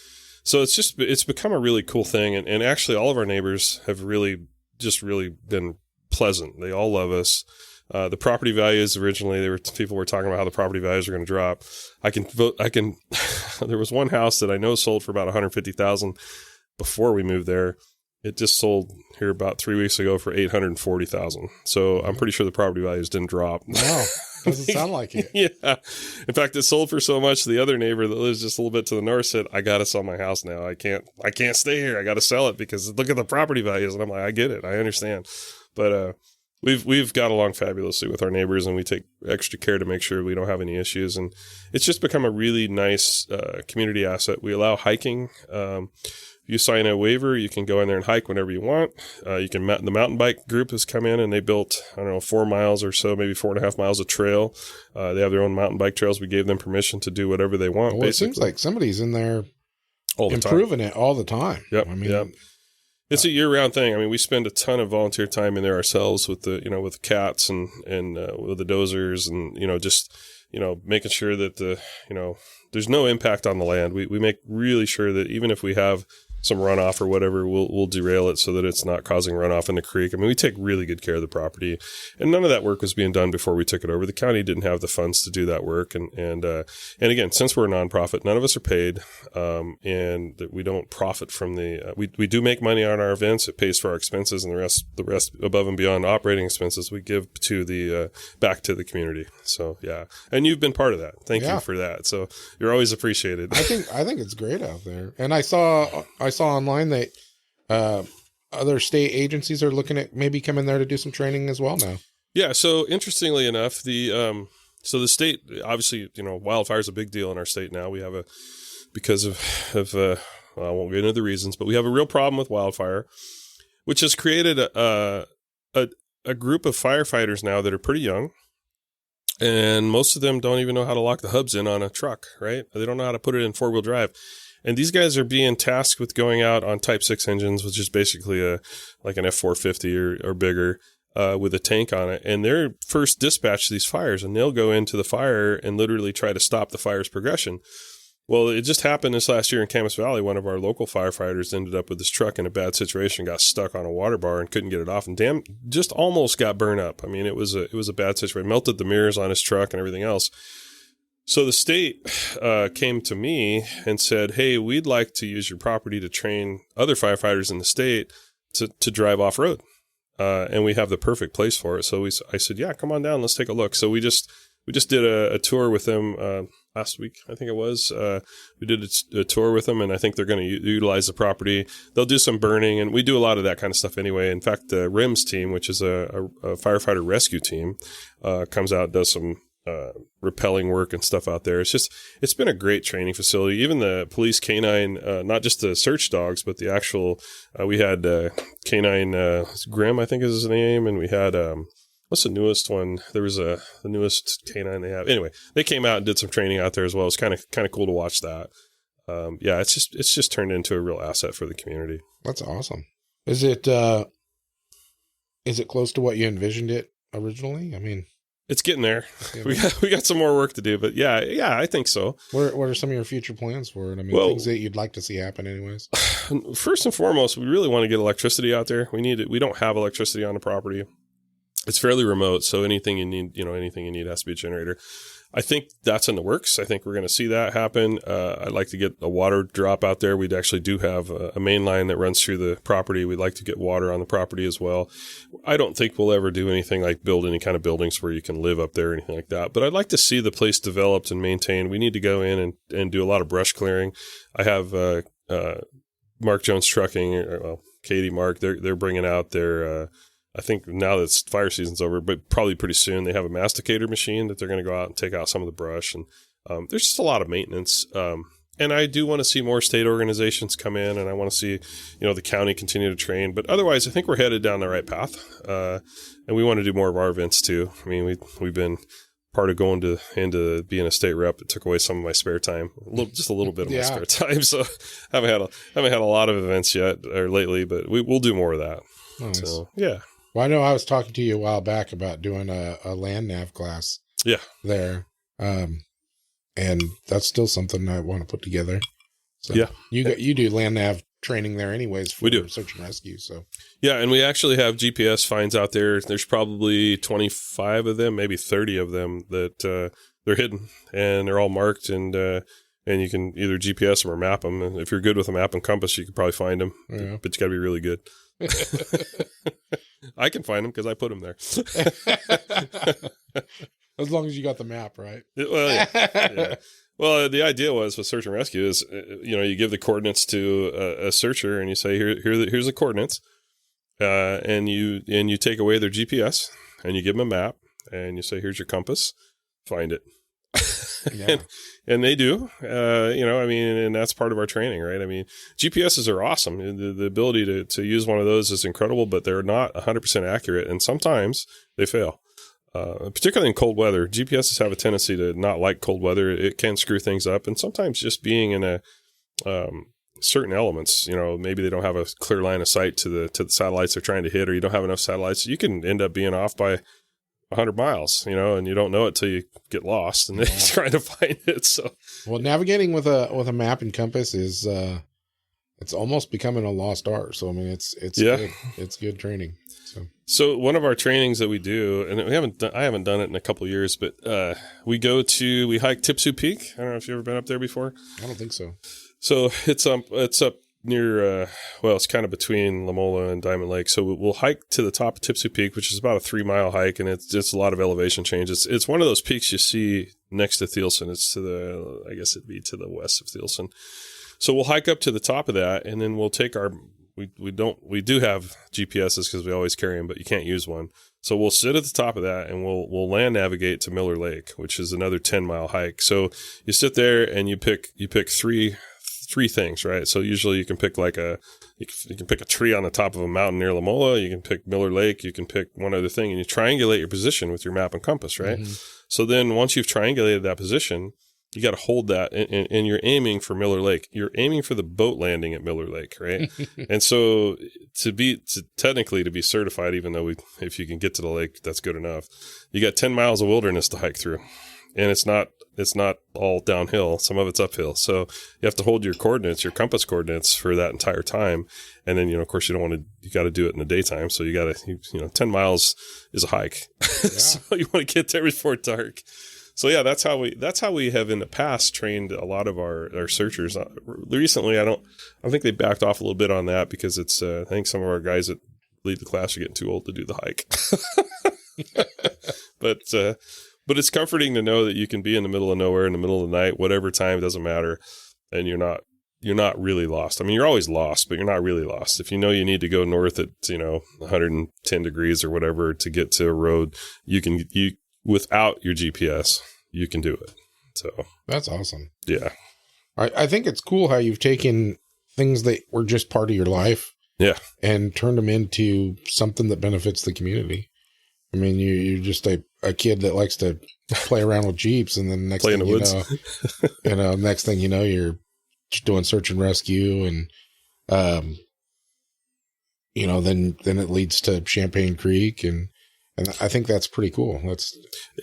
So it's become a really cool thing. And actually all of our neighbors have really been pleasant. They all love us. The property values originally, people were talking about how the property values are going to drop. There was one house that I know sold for about $150,000 before we moved there. It just sold here about 3 weeks ago for $840,000. So I'm pretty sure the property values didn't drop. No, doesn't sound like it. Yeah. In fact, it sold for so much. The other neighbor that lives just a little bit to the north said, I got to sell my house now. I can't stay here. I got to sell it because look at the property values. And I'm like, I get it. I understand. But, we've got along fabulously with our neighbors, and we take extra care to make sure we don't have any issues. And it's just become a really nice community asset. We allow hiking. You sign a waiver, you can go in there and hike whenever you want. The mountain bike group has come in and they built, 4 miles or so, maybe 4.5 miles of trail. They have their own mountain bike trails. We gave them permission to do whatever they want. Well, basically. It seems like somebody's in there all the improving time. It all the time. Yep. Yep. It's a year-round thing. I mean, we spend a ton of volunteer time in there ourselves with with the cats and with the dozers and, making sure that there's no impact on the land. We make really sure that even if we have some runoff or whatever, we'll derail it so that it's not causing runoff in the creek. I mean, we take really good care of the property, and none of that work was being done before we took it over. The county didn't have the funds to do that work. And again, since we're a nonprofit, none of us are paid. And we don't profit from we do make money on our events. It pays for our expenses, and the rest above and beyond operating expenses, we give to back to the community. So yeah. And you've been part of that. Thank you for that. So you're always appreciated. I think it's great out there. And I saw online that other state agencies are looking at maybe coming there to do some training as well now. Yeah. So interestingly enough, the state, obviously, wildfire is a big deal in our state now. We have because of I won't get into the reasons, but we have a real problem with wildfire, which has created a group of firefighters now that are pretty young. And most of them don't even know how to lock the hubs in on a truck, right? They don't know how to put it in 4-wheel drive. And these guys are being tasked with going out on Type 6 engines, which is basically like an F450 or bigger, with a tank on it. And they're first dispatched to these fires, and they'll go into the fire and literally try to stop the fire's progression. Well, it just happened this last year in Camas Valley. One of our local firefighters ended up with this truck in a bad situation, got stuck on a water bar and couldn't get it off, and just almost got burned up. I mean, it was a bad situation. Melted the mirrors on his truck and everything else. So the state came to me and said, hey, we'd like to use your property to train other firefighters in the state to drive off-road. And we have the perfect place for it. So I said, yeah, come on down. Let's take a look. So we just did a tour with them last week, I think it was. We did a tour with them, and I think they're going to utilize the property. They'll do some burning, and we do a lot of that kind of stuff anyway. In fact, the RIMS team, which is a firefighter rescue team, comes out, does some repelling work and stuff out there. It's been a great training facility. Even the police canine, not just the search dogs, but the actual, we had canine Grim, I think is his name. And we had, what's the newest one? There was the newest canine they have. Anyway, they came out and did some training out there as well. It's kind of cool to watch that. Yeah, it's just turned into a real asset for the community. That's awesome. Is it close to what you envisioned it originally? I mean, It's getting there. We got some more work to do, but yeah, I think so. What are some of your future plans for it? I mean, things that you'd like to see happen anyways. First and foremost, we really want to get electricity out there. We don't have electricity on the property. It's fairly remote, so anything you need has to be a generator. I think that's in the works. I think we're going to see that happen. I'd like to get a water drop out there. We actually do have a main line that runs through the property. We'd like to get water on the property as well. I don't think we'll ever do anything like build any kind of buildings where you can live up there or anything like that. But I'd like to see the place developed and maintained. We need to go in and do a lot of brush clearing. I have Mark Jones Trucking, Katie Mark, they're bringing out their I think now that fire season's over, but probably pretty soon, they have a masticator machine that they're going to go out and take out some of the brush. And there's just a lot of maintenance. And I do want to see more state organizations come in, and I want to see, the county continue to train. But otherwise, I think we're headed down the right path. And we want to do more of our events too. I mean, we've been part of going into being a state rep. It took away some of my spare time, just a little bit of my spare time. So haven't had a lot of events yet or lately, but we'll do more of that. Nice. So yeah. Well, I know I was talking to you a while back about doing a land nav class. Yeah. There. And that's still something I want to put together. So yeah. You do land nav training there anyways for we do. search and rescue. So yeah, and we actually have GPS finds out there. There's probably 25 of them, maybe 30 of them that they're hidden, and they're all marked, and you can either GPS them or map them. And if you're good with a map and compass, you could probably find them. Yeah. But you got to be really good. I can find them because I put them there. As long as you got the map, right? Well, yeah. Well, the idea was with search and rescue is, you give the coordinates to a searcher and you say, here's the coordinates, and you take away their GPS and you give them a map and you say, here's your compass, find it. Yeah. and they do, and that's part of our training, right? I mean, GPSs are awesome. The ability to use one of those is incredible, but they're not 100% accurate. And sometimes they fail, particularly in cold weather. GPSs have a tendency to not like cold weather. It can screw things up. And sometimes just being in certain elements, maybe they don't have a clear line of sight to the satellites they're trying to hit, or you don't have enough satellites. You can end up being off by 100 miles, and you don't know it till you get lost and then you're trying to find it. So, well, navigating with a map and compass is, it's almost becoming a lost art. So, I mean, it's good. It's good training. So one of our trainings that we do, and I haven't done it in a couple of years, but, we hike Tipsu Peak. I don't know if you've ever been up there before. I don't think so. So it's up near, it's kind of between La Mola and Diamond Lake. So we'll hike to the top of Tipsu Peak, which is about a 3-mile hike, and it's a lot of elevation change. It's one of those peaks you see next to Thielsen. It's I guess it'd be to the west of Thielsen. So we'll hike up to the top of that, and then we'll take we do have GPSs because we always carry them, but you can't use one. So we'll sit at the top of that and we'll land navigate to Miller Lake, which is another 10-mile hike. So you sit there and you pick three things, right? So usually you can pick you can pick a tree on the top of a mountain near La Mola. You can pick Miller Lake. You can pick one other thing, and you triangulate your position with your map and compass, right? Mm-hmm. So then once you've triangulated that position, you got to hold that, and you're aiming for Miller Lake. You're aiming for the boat landing at Miller Lake, right? And so technically to be certified, even though if you can get to the lake, that's good enough. You got 10 miles of wilderness to hike through, and it's not all downhill. Some of it's uphill. So you have to hold your compass coordinates for that entire time. And then, of course, you got to do it in the daytime. So you got to, 10 miles is a hike. Yeah. So you want to get there before dark. So yeah, that's how we have in the past trained a lot of our searchers. Recently, I think they backed off a little bit on that because it's, I think some of our guys that lead the class are getting too old to do the hike. But it's comforting to know that you can be in the middle of nowhere in the middle of the night, whatever time, doesn't matter. And you're not really lost. I mean, you're always lost, but you're not really lost. If you know you need to go north at, 110 degrees or whatever to get to a road, without your GPS, you can do it. So that's awesome. Yeah. I think it's cool how you've taken things that were just part of your life, and turned them into something that benefits the community. I mean, you're just a kid that likes to play around with Jeeps, and then next thing you know, you're just doing search and rescue, and then it leads to Champagne Creek, and And I think that's pretty cool.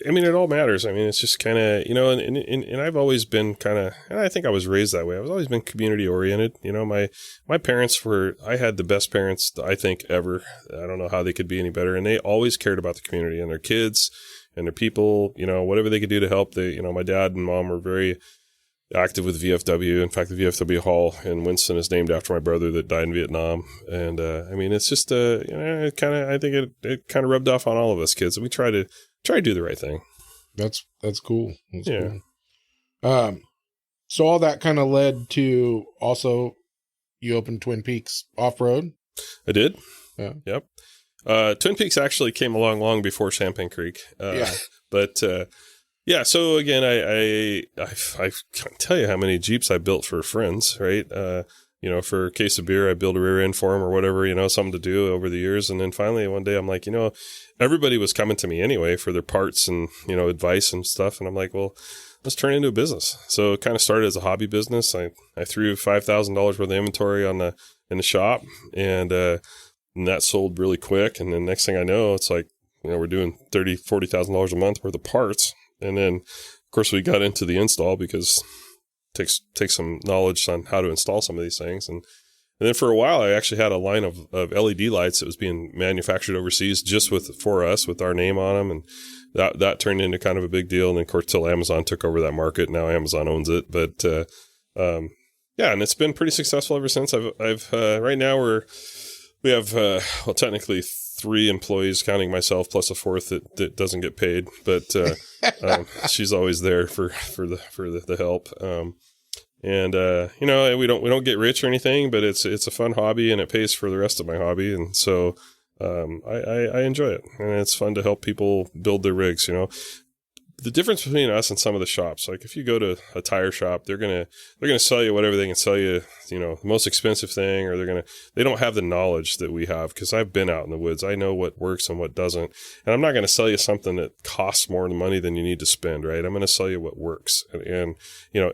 I mean, it all matters. I mean, it's just kind of, and I've always been kind of, and I think I was raised that way. I've always been community oriented. My parents I had the best parents I think ever. I don't know how they could be any better. And they always cared about the community and their kids and their people, whatever they could do to help. My dad and mom were very active with VFW. In fact, the VFW Hall in Winston is named after my brother that died in Vietnam. And, I mean, it's just, I think it kind of rubbed off on all of us kids. And we try to do the right thing. That's cool. That's cool. So all that kind of led to also you opened Twin Peaks Off-Road. I did. Yeah. Yep. Twin Peaks actually came along long before Champagne Creek. But, yeah. So again, I can't tell you how many Jeeps I built for friends, right? For a case of beer, I built a rear end for them or whatever, something to do over the years. And then finally one day I'm like, everybody was coming to me anyway for their parts and, advice and stuff. And I'm like, well, let's turn it into a business. So it kind of started as a hobby business. I threw $5,000 worth of inventory in the shop and that sold really quick. And then next thing I know, it's like, we're doing $30,000, $40,000 a month worth of parts. And then, of course, we got into the install because it takes some knowledge on how to install some of these things. And then for a while, I actually had a line of LED lights that was being manufactured overseas just for us with our name on them. And that turned into kind of a big deal. And then, of course, till Amazon took over that market. Now Amazon owns it. But, and it's been pretty successful ever since. Right now we have technically 3 employees, counting myself, plus a 4th that doesn't get paid, but she's always there for the help. We don't get rich or anything, but it's a fun hobby and it pays for the rest of my hobby, and so I enjoy it, and it's fun to help people build their rigs. The difference between us and some of the shops, like if you go to a tire shop, they're gonna sell you whatever they can sell you, the most expensive thing, or they don't have the knowledge that we have, because I've been out in the woods. I know what works and what doesn't, and I'm not going to sell you something that costs more money than you need to spend, right? I'm going to sell you what works, and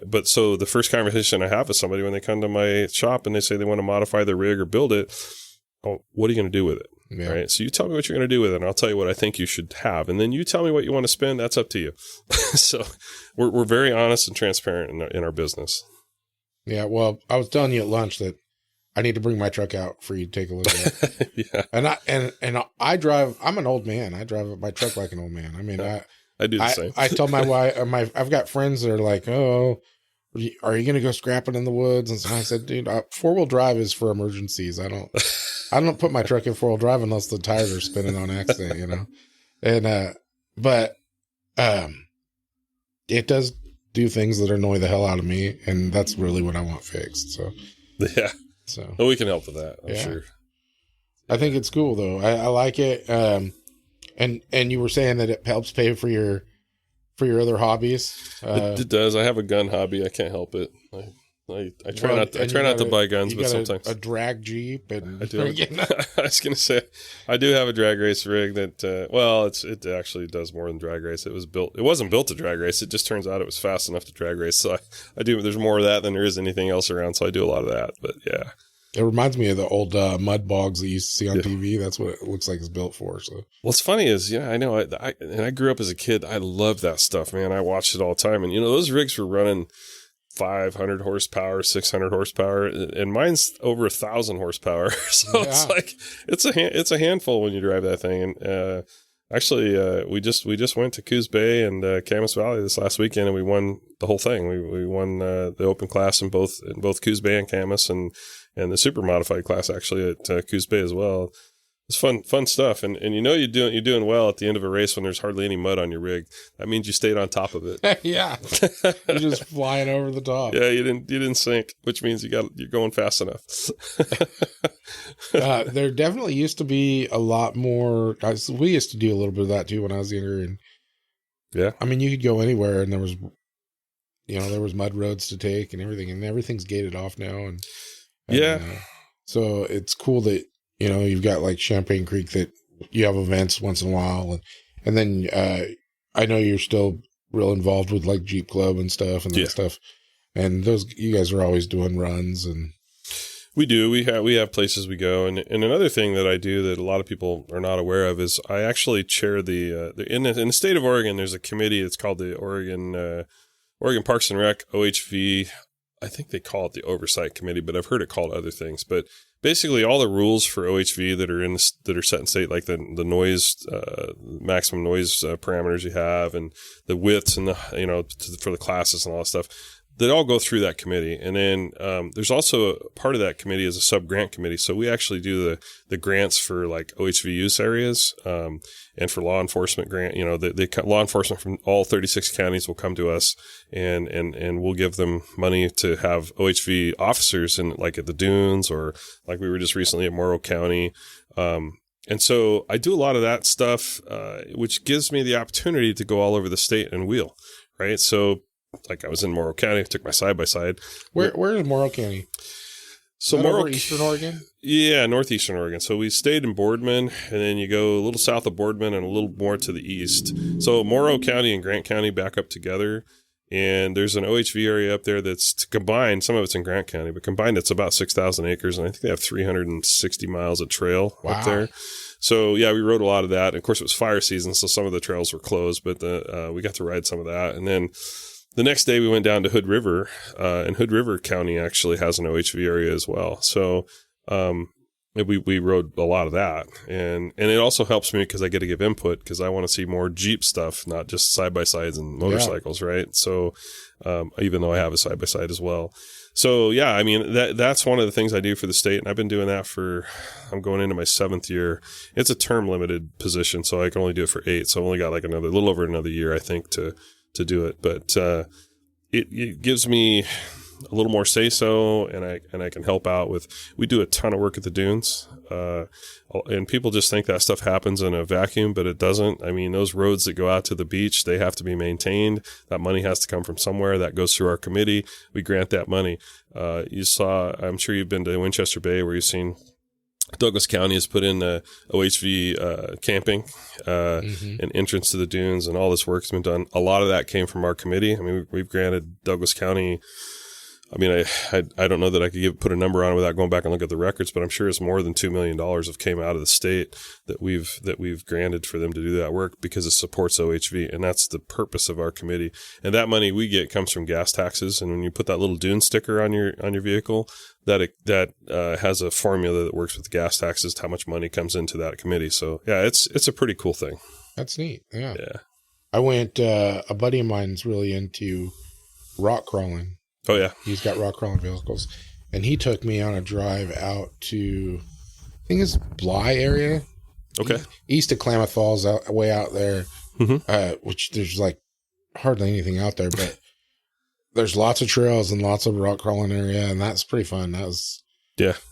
But so the first conversation I have with somebody when they come to my shop and they say they want to modify their rig or build it, oh, what are you going to do with it? Yeah. Right. So you tell me what you're going to do with it, and I'll tell you what I think you should have. And then you tell me what you want to spend. That's up to you. So we're very honest and transparent in our business. Yeah. Well, I was telling you at lunch that I need to bring my truck out for you to take a look at it. Yeah. And I drive, I'm an old man. I drive my truck like an old man. I mean, I do the same. I tell my wife, I've got friends that are like, oh, are you going to go scrapping in the woods? And so I said, dude, 4-wheel drive is for emergencies. I don't put my truck in 4-wheel drive unless the tires are spinning on accident, And, but, it does do things that annoy the hell out of me. And that's really what I want fixed. So, yeah. So well, we can help with that. I'm sure. I think it's cool though. I like it. And you were saying that it helps pay for your other hobbies. It does. I have a gun hobby. I can't help it. I try not to buy guns, but sometimes a drag Jeep, and I do. I was going to say I do have a drag race rig that. It actually does more than drag race. It wasn't built to drag race. It just turns out it was fast enough to drag race. So I do. There's more of that than there is anything else around. So I do a lot of that. But yeah, it reminds me of the old mud bogs that you used to see on TV. That's what it looks like it's built for. So what's funny is, I know I grew up as a kid. I loved that stuff, man. I watched it all the time, and those rigs were running 500 horsepower, 600 horsepower, and mine's over 1,000 horsepower. So it's like it's a handful when you drive that thing. And actually, we just went to Coos Bay and Camas Valley this last weekend, and we won the whole thing. We won the open class in both Coos Bay and Camas, and the super modified class actually at Coos Bay as well. It's fun stuff. And you're doing well at the end of a race when there's hardly any mud on your rig. That means you stayed on top of it. Yeah. You're just flying over the top. Yeah, you didn't sink, which means you're going fast enough. There definitely used to be a lot more. We used to do a little bit of that too when I was younger, and yeah. I mean, you could go anywhere and there was mud roads to take and everything's gated off now. And so it's cool that, you've got like Champagne Creek that you have events once in a while. And then, I know you're still real involved with like Jeep Club and stuff and that stuff. And you guys are always doing runs and. We do. We have places we go, and another thing that I do that a lot of people are not aware of is I actually chair the in the state of Oregon. There's a committee. It's called the Oregon Parks and Rec, OHV. I think they call it the Oversight Committee, but I've heard it called other things. But basically, all the rules for OHV that are set in state, like the noise, maximum noise parameters you have, and the widths, and for the classes and all that stuff, they all go through that committee. And then there's also a part of that committee is a sub-grant committee. So we actually do the grants for like OHV use areas and for law enforcement grant. The law enforcement from all 36 counties will come to us and we'll give them money to have OHV officers in, like at the dunes, or like we were just recently at Morrow County. And so I do a lot of that stuff, which gives me the opportunity to go all over the state and wheel, right? So like I was in Morrow County, took my side-by-side. Where is Morrow County? So Morrow, Eastern Oregon? Yeah, northeastern Oregon. So we stayed in Boardman, and then you go a little south of Boardman and a little more to the east. So Morrow County and Grant County back up together, and there's an OHV area up there that's combined. Some of it's in Grant County, but combined it's about 6,000 acres, and I think they have 360 miles of trail up there. So yeah, we rode a lot of that. Of course, it was fire season, so some of the trails were closed, but we got to ride some of that. And then the next day we went down to Hood River, and Hood River County actually has an OHV area as well. So we rode a lot of that. And it also helps me because I get to give input, because I want to see more Jeep stuff, not just side-by-sides and motorcycles, right? So even though I have a side-by-side as well. So yeah, I mean, that's one of the things I do for the state, and I've been doing that I'm going into my 7th year. It's a term limited position, so I can only do it for 8. So I've only got like a little over another year, I think, to do it. But it gives me a little more say-so, and I can help out with. We do a ton of work at the dunes, and people just think that stuff happens in a vacuum, but it doesn't. I mean, those roads that go out to the beach, they have to be maintained. That money has to come from somewhere. That goes through our committee. We grant that money. I'm sure you've been to Winchester Bay, where you've seen Douglas County has put in OHV camping and entrance to the dunes, and all this work's been done. A lot of that came from our committee. I mean, we've granted Douglas County. I mean, I don't know that I could put a number on it without going back and look at the records, but I'm sure it's more than $2 million have came out of the state that we've granted for them to do that work, because it supports OHV, and that's the purpose of our committee. And that money we get comes from gas taxes. And when you put that little dune sticker on your vehicle, that has a formula that works with the gas taxes, how much money comes into that committee. So yeah, it's a pretty cool thing. That's neat. Yeah. I went. A buddy of mine's really into rock crawling. Oh yeah, he's got rock crawling vehicles, and he took me on a drive out to, I think it's Bly area. Okay. East of Klamath Falls, way out there, which there's like hardly anything out there, but there's lots of trails and lots of rock crawling area, and that's pretty fun.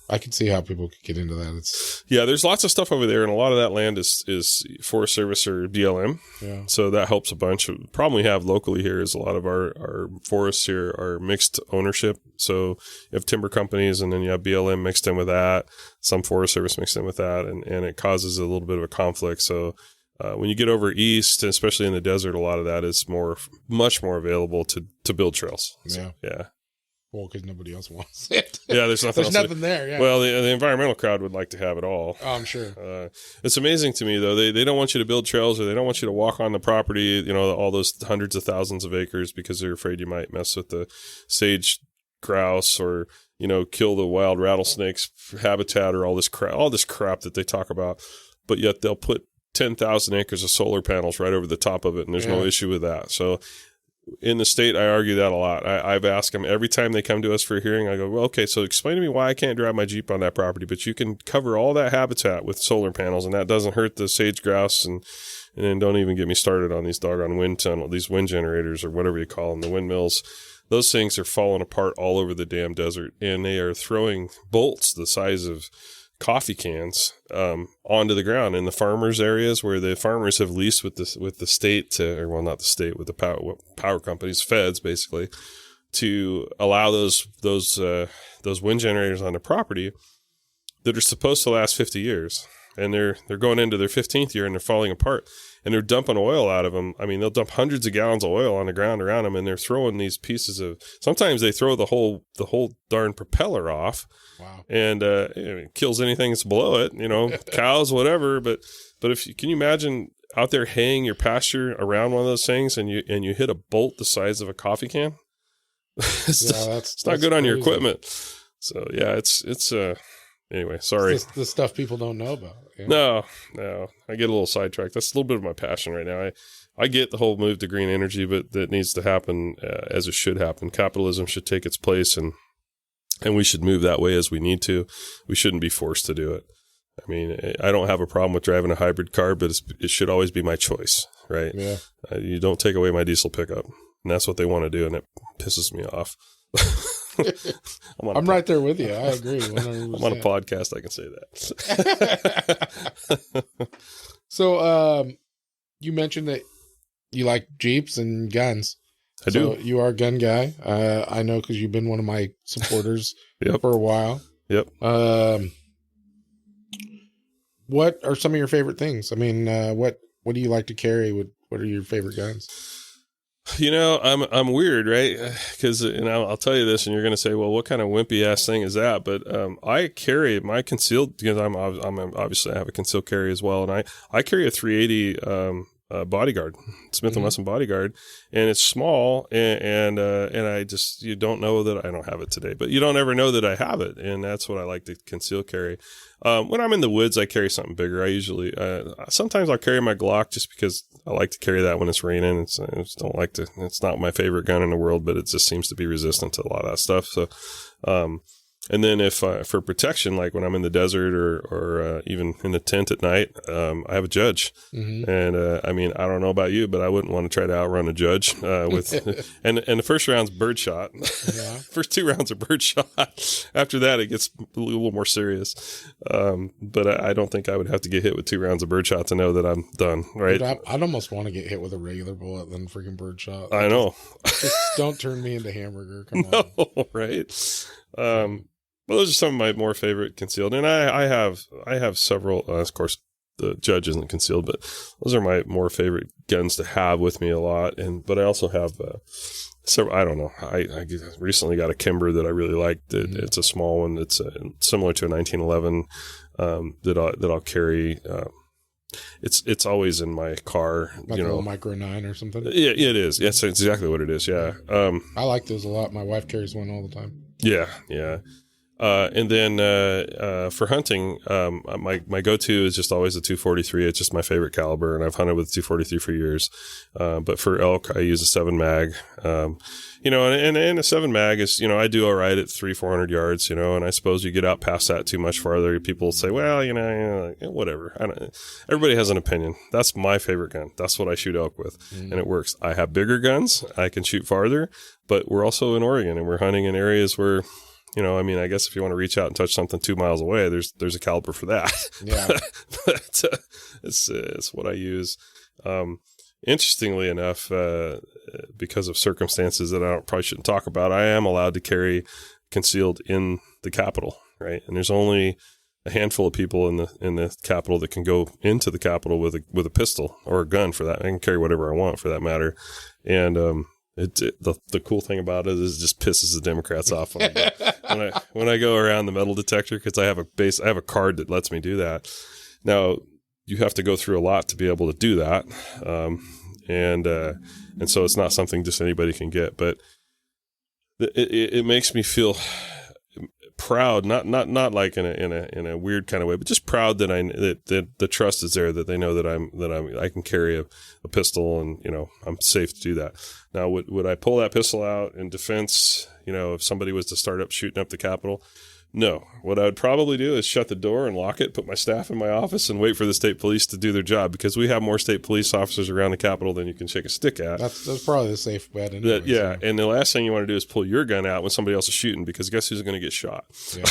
I could see how people could get into that. There's lots of stuff over there, and a lot of that land is Forest Service or BLM. Yeah. So that helps a bunch. The problem we have locally here is a lot of our forests here are mixed ownership. So you have timber companies, and then you have BLM mixed in with that, some Forest Service mixed in with that, and it causes a little bit of a conflict. So when you get over east, especially in the desert, a lot of that is much more available to build trails. So, yeah. Well, because nobody else wants it. Yeah, there's nothing there. Yeah. Well, the environmental crowd would like to have it all. Oh, I'm sure. It's amazing to me, though. They don't want you to build trails, or they don't want you to walk on the property, all those hundreds of thousands of acres, because they're afraid you might mess with the sage grouse, or, kill the wild rattlesnakes habitat, or all this crap that they talk about. But yet they'll put 10,000 acres of solar panels right over the top of it, and there's no issue with that. So in the state, I argue that a lot. I've asked them every time they come to us for a hearing. I go, well, okay, so explain to me why I can't drive my Jeep on that property, but you can cover all that habitat with solar panels, and that doesn't hurt the sage grouse. And then don't even get me started on these doggone these wind generators, or whatever you call them, the windmills. Those things are falling apart all over the damn desert, and they are throwing bolts the size of coffee cans onto the ground in the farmers areas, where the farmers have leased with the state not the state, with the power companies, feds basically, to allow those wind generators on the property that are supposed to last 50 years. and they're going into their 15th year and they're falling apart, and they're dumping oil out of them. I mean, they'll dump hundreds of gallons of oil on the ground around them, and they're throwing these pieces of. Sometimes they throw the whole darn propeller off. Wow. And it kills anything that's below it. Cows, whatever. But can you imagine out there haying your pasture around one of those things, and you hit a bolt the size of a coffee can? It's not good on your equipment. So yeah, it's anyway, sorry. It's the stuff people don't know about. Yeah. No, I get a little sidetracked. That's a little bit of my passion right now. I get the whole move to green energy, but that needs to happen as it should happen. Capitalism should take its place, and we should move that way as we need to. We shouldn't be forced to do it. I mean, I don't have a problem with driving a hybrid car, but it should always be my choice, right? Yeah. You don't take away my diesel pickup, and that's what they want to do, and it pisses me off. I'm right there with you. I agree. 100%. I'm on a podcast. I can say that. So, you mentioned that you like Jeeps and guns. I do. You are a gun guy. I know because you've been one of my supporters for a while. Yep. What are some of your favorite things? I mean, what do you like to carry? What are your favorite guns? I'm weird, right? Because I'll tell you this, and you're going to say, "Well, what kind of wimpy ass thing is that?" But I carry my concealed, because I'm obviously I have a concealed carry as well, and I carry a 380 Bodyguard, Smith & Wesson Bodyguard, and it's small, and I just, you don't know that I don't have it today, but you don't ever know that I have it, and that's what I like to conceal carry. When I'm in the woods, I carry something bigger. I usually, sometimes I'll carry my Glock just because I like to carry that when it's raining. I just don't like to. It's not my favorite gun in the world, but it just seems to be resistant to a lot of that stuff. So, and then if for protection, like when I'm in the desert or even in the tent at night, I have a Judge. And I mean, I don't know about you, but I wouldn't want to try to outrun a Judge with. and the first round's birdshot. Yeah. First 2 rounds are birdshot. After that, it gets a little more serious. But I don't think I would have to get hit with 2 rounds of birdshot to know that I'm done. Right? Dude, I'd almost want to get hit with a regular bullet than freaking birdshot. I know. Just don't turn me into hamburger. Come on. No, right. Well, those are some of my more favorite concealed, and I have several. Of course, the Judge isn't concealed, but those are my more favorite guns to have with me a lot. But I also have several. I don't know. I recently got a Kimber that I really liked. It's a small one. It's similar to a 1911 that I'll carry. It's always in my car. Like a little Micro 9 or something. Yeah, it is. Yes, it's exactly what it is. Yeah. I like those a lot. My wife carries one all the time. Yeah. And then for hunting, my go-to is just always the 243. It's just my favorite caliber, and I've hunted with 243 for years. But for elk, I use a 7 mag. And a 7 mag is, I do all right at 300-400 yards, and I suppose you get out past that too much farther, people say, well, whatever. Everybody has an opinion. That's my favorite gun. That's what I shoot elk with, and it works. I have bigger guns. I can shoot farther, but we're also in Oregon, and we're hunting in areas where, I guess if you want to reach out and touch something 2 miles away, there's a caliber for that. Yeah. But it's what I use. Interestingly enough, because of circumstances that I probably shouldn't talk about, I am allowed to carry concealed in the Capitol, right? And there's only a handful of people in the Capitol that can go into the Capitol with a pistol or a gun for that. I can carry whatever I want for that matter. And the cool thing about it is it just pisses the Democrats off when I go around the metal detector, because I have a card that lets me do that. Now you have to go through a lot to be able to do that, and so it's not something just anybody can get. But it makes me feel proud, not like in a weird kind of way, but just proud that the trust is there, that they know that I can carry a pistol, and I'm safe to do that. Now, would I pull that pistol out in defense? If somebody was to start up shooting up the Capitol? No. What I would probably do is shut the door and lock it, put my staff in my office, and wait for the state police to do their job, because we have more state police officers around the Capitol than you can shake a stick at. That's probably the safe bet anyway. Yeah, and the last thing you want to do is pull your gun out when somebody else is shooting, because guess who's going to get shot? Yeah.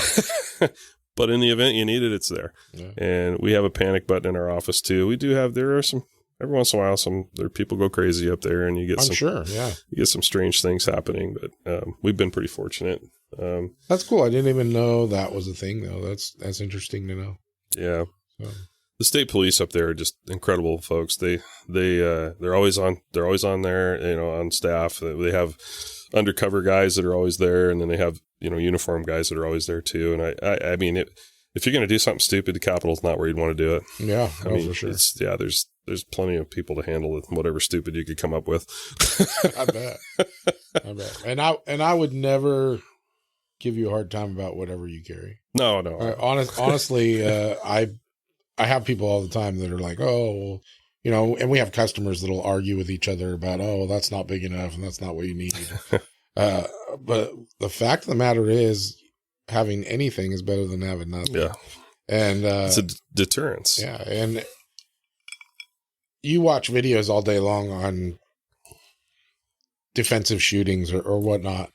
But in the event you need it, it's there. Yeah. And we have a panic button in our office too. There are some, every once in a while, there people go crazy up there, and you get you get some strange things happening, but we've been pretty fortunate. That's cool. I didn't even know that was a thing, though. That's interesting to know. Yeah. the state police up there are just incredible folks. They're always on there, on staff. They have undercover guys that are always there, and then they have uniform guys that are always there too. And I mean, if you're going to do something stupid, the Capitol's not where you'd want to do it. Yeah, I mean, for sure. There's plenty of people to handle it, whatever stupid you could come up with. I bet. And I would never give you a hard time about whatever you carry. No. Honestly, I have people all the time that are like, oh, well, and we have customers that'll argue with each other about, oh, that's not big enough and that's not what you need. But the fact of the matter is, having anything is better than having nothing. Yeah. And it's a deterrence. Yeah. And you watch videos all day long on defensive shootings or whatnot.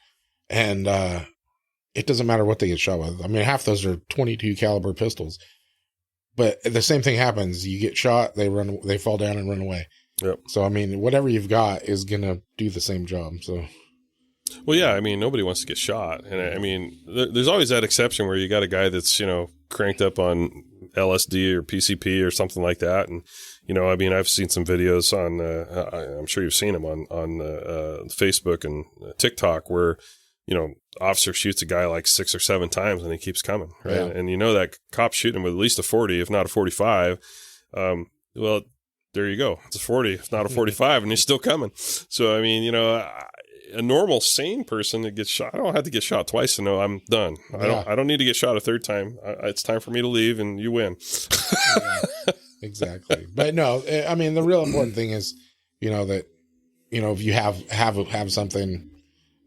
And it doesn't matter what they get shot with. I mean, half those are 22 caliber pistols. But the same thing happens. You get shot, they fall down and run away. Yep. So, I mean, whatever you've got is going to do the same job. So, well, yeah, I mean, nobody wants to get shot. And I mean, there's always that exception where you got a guy that's, cranked up on LSD or PCP or something like that. And, I mean, I've seen some videos on, I'm sure you've seen them on Facebook and TikTok where, officer shoots a guy like 6 or 7 times and he keeps coming. Right. Yeah. And that cop's shooting him with at least a 40, if not a 45. Well, there you go. It's a 40, if not a 45, and he's still coming. So, I mean, a normal sane person that gets shot, I don't have to get shot twice to know I'm done. I don't need to get shot a third time. It's time for me to leave and you win. Yeah, exactly. But no, I mean, the real important thing is, that, if you have something,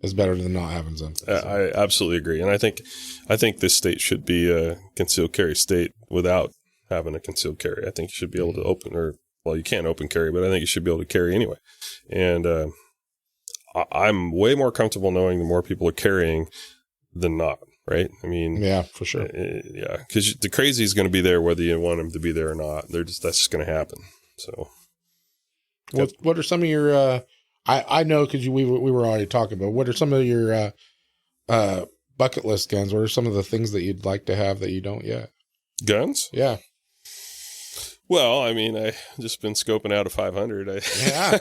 is better than not having something. So. I absolutely agree. And I think this state should be a concealed carry state without having a concealed carry. I think you should be able to you can't open carry, but I think you should be able to carry anyway. And, I'm way more comfortable knowing the more people are carrying than not, right? I mean, yeah, for sure. Yeah, because the crazy is going to be there whether you want them to be there or not. That's just going to happen. So, what are some of your? I know because we were already talking about. What are some of your bucket list guns? What are some of the things that you'd like to have that you don't yet? Guns? Yeah. Well, I mean, I just been scoping out a 500. Yeah.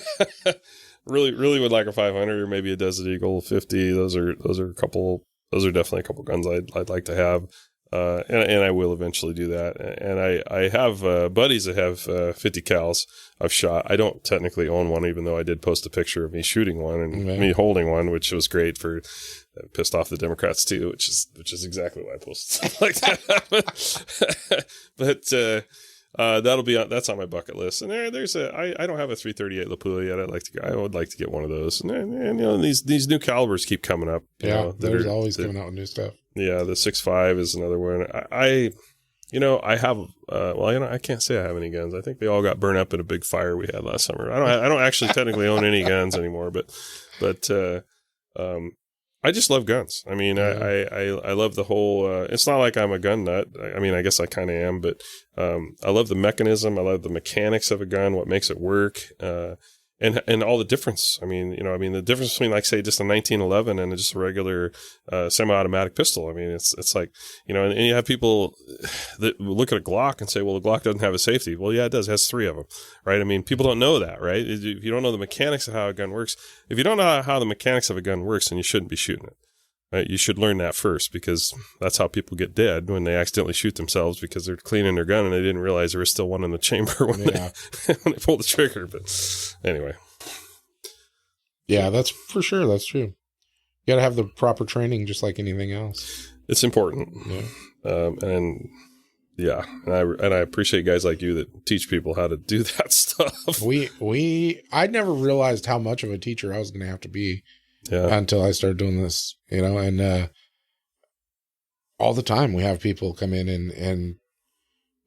Really would like a 500 or maybe a Desert Eagle 50. Those are definitely a couple guns I'd like to have. And I will eventually do that. And I have buddies that have 50 cals I've shot. I don't technically own one, even though I did post a picture of me shooting one and me holding one, which was great for pissed off the Democrats too, which is exactly why I posted stuff like that. But that's on my bucket list. And there's I don't have a 338 Lapula yet. I would like to get one of those. And these new calibers keep coming up. There's always coming out with new stuff. Yeah, the 6.5 is another one. I have I can't say I have any guns. I think they all got burned up in a big fire we had last summer. I don't actually technically own any guns anymore, but I just love guns. I mean, I love the whole, it's not like I'm a gun nut. I mean, I guess I kind of am, but I love the mechanism. I love the mechanics of a gun, what makes it work, and all the difference. I mean, the difference between, like, say, just a 1911 and just a regular semi-automatic pistol. I mean, it's like, and you have people that look at a Glock and say, well, the Glock doesn't have a safety. Well, yeah, it does. It has 3 of them, right? I mean, people don't know that, right? If you don't know the mechanics of how a gun works, if you don't know how the mechanics of a gun works, then you shouldn't be shooting it. Right? You should learn that first, because that's how people get dead when they accidentally shoot themselves because they're cleaning their gun and they didn't realize there was still one in the chamber when they pulled the trigger. But anyway. Yeah, that's for sure. That's true. You got to have the proper training, just like anything else. It's important. Yeah. And I appreciate guys like you that teach people how to do that stuff. I never realized how much of a teacher I was going to have to be. Yeah. Until I started doing this, and all the time we have people come in and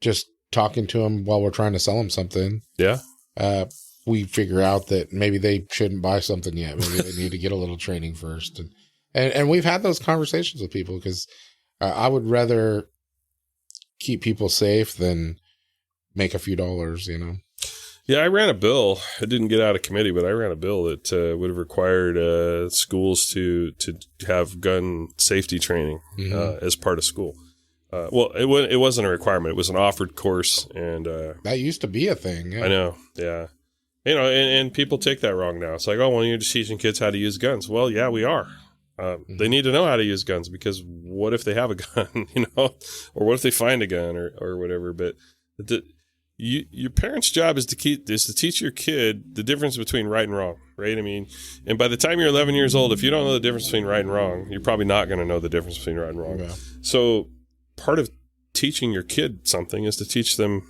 just talking to them while we're trying to sell them something. Yeah. We figure out that maybe they shouldn't buy something yet. Maybe they need to get a little training first. And we've had those conversations with people because I would rather keep people safe than make a few dollars, Yeah, I ran a bill. It didn't get out of committee, but I ran a bill that would have required schools to have gun safety training as part of school. It wasn't a requirement. It was an offered course, and that used to be a thing. Yeah. I know, yeah. And people take that wrong now. It's like, oh, well, you're just teaching kids how to use guns. Well, yeah, we are. They need to know how to use guns, because what if they have a gun, or what if they find a gun or whatever. But your parents' job is to teach your kid the difference between right and wrong, right? I mean, and by the time you're 11 years old, if you don't know the difference between right and wrong, you're probably not going to know the difference between right and wrong. Yeah. So part of teaching your kid something is to teach them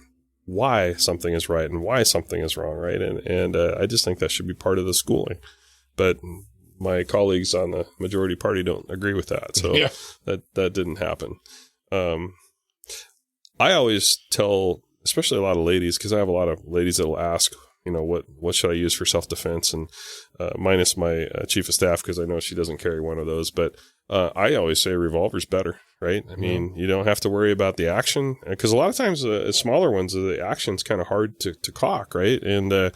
why something is right and why something is wrong, right? And I just think that should be part of the schooling. But my colleagues on the majority party don't agree with that, so yeah. that didn't happen. I always tell, especially a lot of ladies, because I have a lot of ladies that will ask, what should I use for self-defense, and minus my chief of staff, because I know she doesn't carry one of those, but I always say a revolver's better, right? I mean, you don't have to worry about the action, because a lot of times smaller ones, the action's kind of hard to cock, right? And a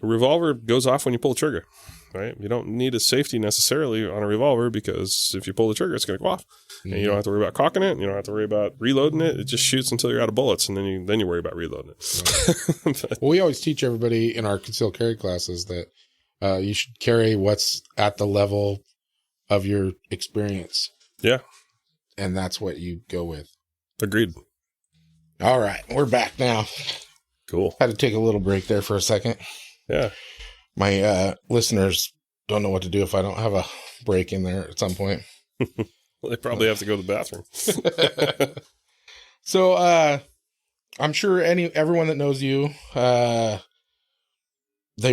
revolver goes off when you pull the trigger, right? You don't need a safety necessarily on a revolver, because if you pull the trigger, it's going to go off. And you don't have to worry about cocking it. You don't have to worry about reloading it. It just shoots until you're out of bullets, and then you worry about reloading it. Right. Well, we always teach everybody in our concealed carry classes that you should carry what's at the level of your experience. Yeah. And that's what you go with. Agreed. All right. We're back now. Cool. Had to take a little break there for a second. Yeah. My listeners don't know what to do if I don't have a break in there at some point. Well, they probably have to go to the bathroom. So I'm sure everyone that knows you, they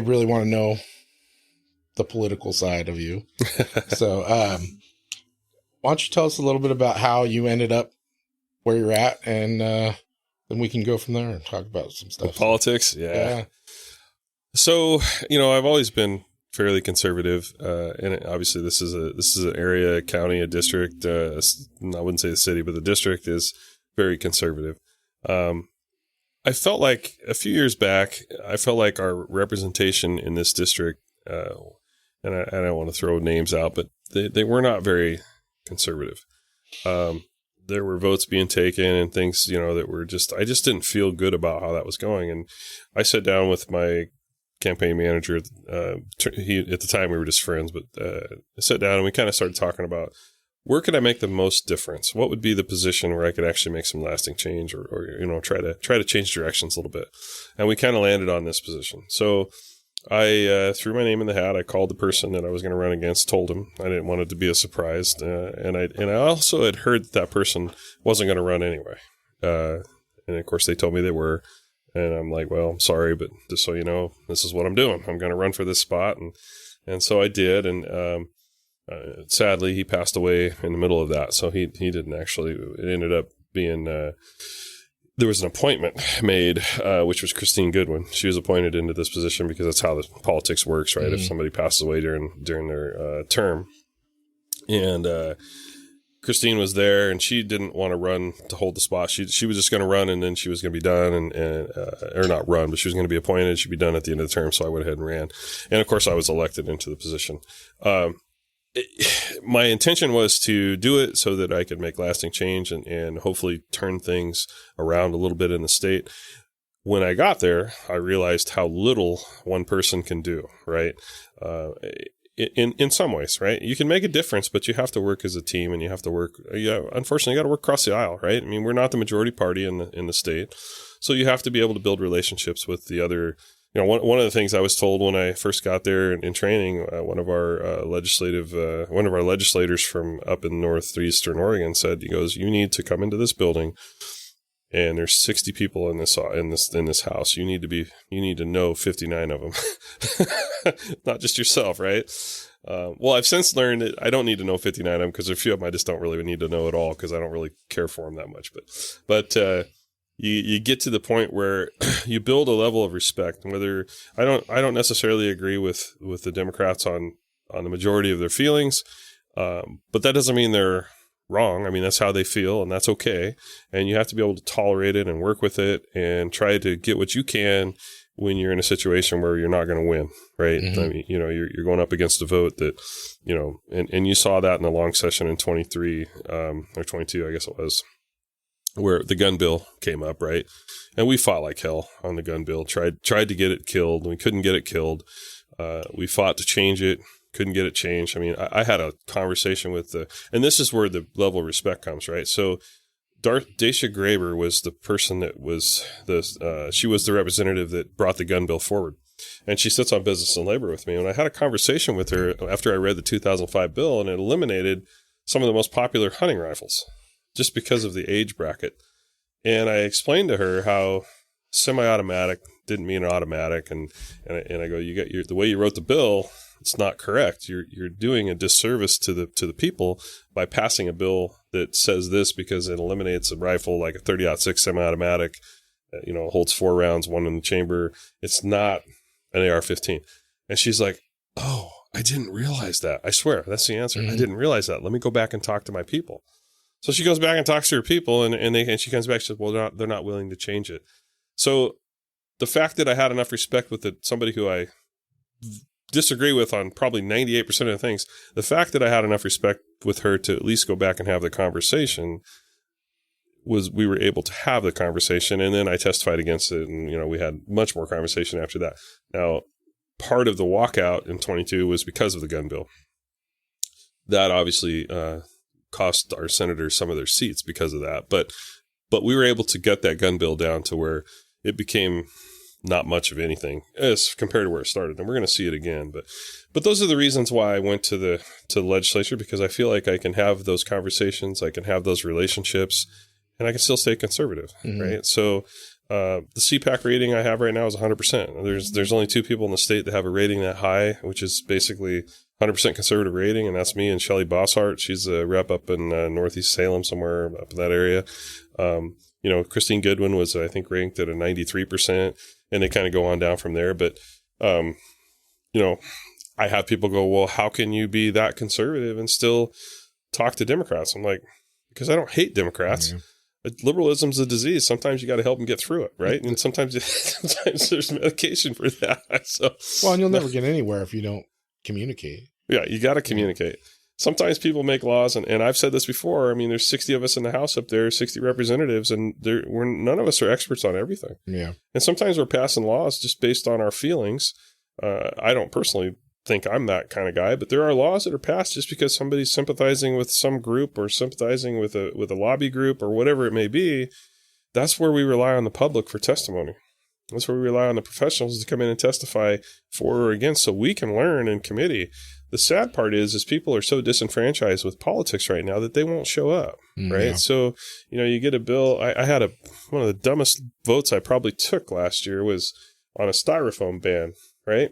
really want to know the political side of you. So why don't you tell us a little bit about how you ended up where you're at, and then we can go from there and talk about some stuff. Politics? Yeah. So, I've always been fairly conservative, and obviously this is an area, a county, a district. I wouldn't say the city, but the district is very conservative. I felt like a few years back, our representation in this district, and I don't want to throw names out, but they were not very conservative. There were votes being taken and things, that were I just didn't feel good about how that was going. And I sat down with my campaign manager. At the time we were just friends, but I sat down and we kind of started talking about, where could I make the most difference? What would be the position where I could actually make some lasting change, or try to change directions a little bit? And we kind of landed on this position. So I threw my name in the hat. I called the person that I was going to run against, told him I didn't want it to be a surprise, and I also had heard that person wasn't going to run anyway. And of course they told me they were. And I'm like, well, I'm sorry, but just so you know, this is what I'm doing. I'm going to run for this spot. And so I did. And sadly, he passed away in the middle of that. So he didn't actually. It ended up being, there was an appointment made, which was Christine Goodwin. She was appointed into this position because that's how the politics works, right? Mm-hmm. If somebody passes away during their term. And Christine was there, and she didn't want to run to hold the spot. She was just going to run, and then she was going to be done, or not run, but she was going to be appointed. She'd be done at the end of the term. So I went ahead and ran. And of course I was elected into the position. My intention was to do it so that I could make lasting change and hopefully turn things around a little bit in the state. When I got there, I realized how little one person can do, right? In some ways, right? You can make a difference, but you have to work as a team, and you have to work. Unfortunately, you got to work across the aisle, right? I mean, we're not the majority party in the state, so you have to be able to build relationships with the other. One of the things I was told when I first got there in training, one of our legislators from up in northeastern Oregon said, he goes, "You need to come into this building, and there's 60 people in this house. You need to know 59 of them, not just yourself, right?" Well, I've since learned that I don't need to know 59 of them, because a few of them I just don't really need to know at all, because I don't really care for them that much. But you get to the point where you build a level of respect. Whether I don't necessarily agree with the Democrats on the majority of their feelings, but that doesn't mean they're wrong. I mean, that's how they feel, and that's okay. And you have to be able to tolerate it and work with it and try to get what you can when you're in a situation where you're not going to win, right? Mm-hmm. I mean, you're going up against a vote that, and you saw that in the long session in 23, or 22, I guess it was. where the gun bill came up, right? And we fought like hell on the gun bill, tried to get it killed. We couldn't get it killed. We fought to change it, couldn't get it changed. I mean, I had a conversation with and this is where the level of respect comes, right? So Dacia Graber was the person that was she was the representative that brought the gun bill forward. And she sits on Business and Labor with me. And I had a conversation with her after I read the 2005 bill, and it eliminated some of the most popular hunting rifles just because of the age bracket. And I explained to her how semi-automatic didn't mean an automatic. And I go, the way you wrote the bill, it's not correct. You're doing a disservice to the people by passing a bill that says this because it eliminates a rifle like a 30-06 semi-automatic, holds 4 rounds, 1 in the chamber. It's not an AR-15. And she's like, oh, I didn't realize that. I swear, that's the answer. I didn't realize that. Let me go back and talk to my people. So she goes back and talks to her people, and she comes back. She says, well, they're not willing to change it. So the fact that I had enough respect with somebody who I disagree with on probably 98% of the things, the fact that I had enough respect with her to at least go back and have the conversation was we were able to have the conversation, and then I testified against it, and we had much more conversation after that. Now, part of the walkout in 22 was because of the gun bill. That obviously cost our senators some of their seats because of that, but we were able to get that gun bill down to where it became not much of anything as compared to where it started, and we're going to see it again. But those are the reasons why I went to the legislature, because I feel like I can have those conversations, I can have those relationships, and I can still stay conservative, right? So the CPAC rating I have right now is 100%. There's only 2 people in the state that have a rating that high, which is basically 100% conservative rating, and that's me and Shelley Bosshart. She's a rep up in Northeast Salem, somewhere up in that area. Christine Goodwin was, I think, ranked at a 93%, and they kind of go on down from there. But, I have people go, well, how can you be that conservative and still talk to Democrats? I'm like, because I don't hate Democrats. Yeah. Liberalism's a disease. Sometimes you got to help them get through it, right? And sometimes there's medication for that. And you'll never get anywhere if you don't communicate. Yeah, you got to communicate. Sometimes people make laws, and I've said this before. I mean, there's 60 of us in the House up there, 60 representatives, and none of us are experts on everything. Yeah. And sometimes we're passing laws just based on our feelings. I don't personally think I'm that kind of guy, but there are laws that are passed just because somebody's sympathizing with some group or sympathizing with a lobby group or whatever it may be. That's where we rely on the public for testimony. That's where we rely on the professionals to come in and testify for or against so we can learn in committee. The sad part is people are so disenfranchised with politics right now that they won't show up, right? Yeah. So, you get a bill. I had one of the dumbest votes I probably took last year was on a styrofoam ban, right?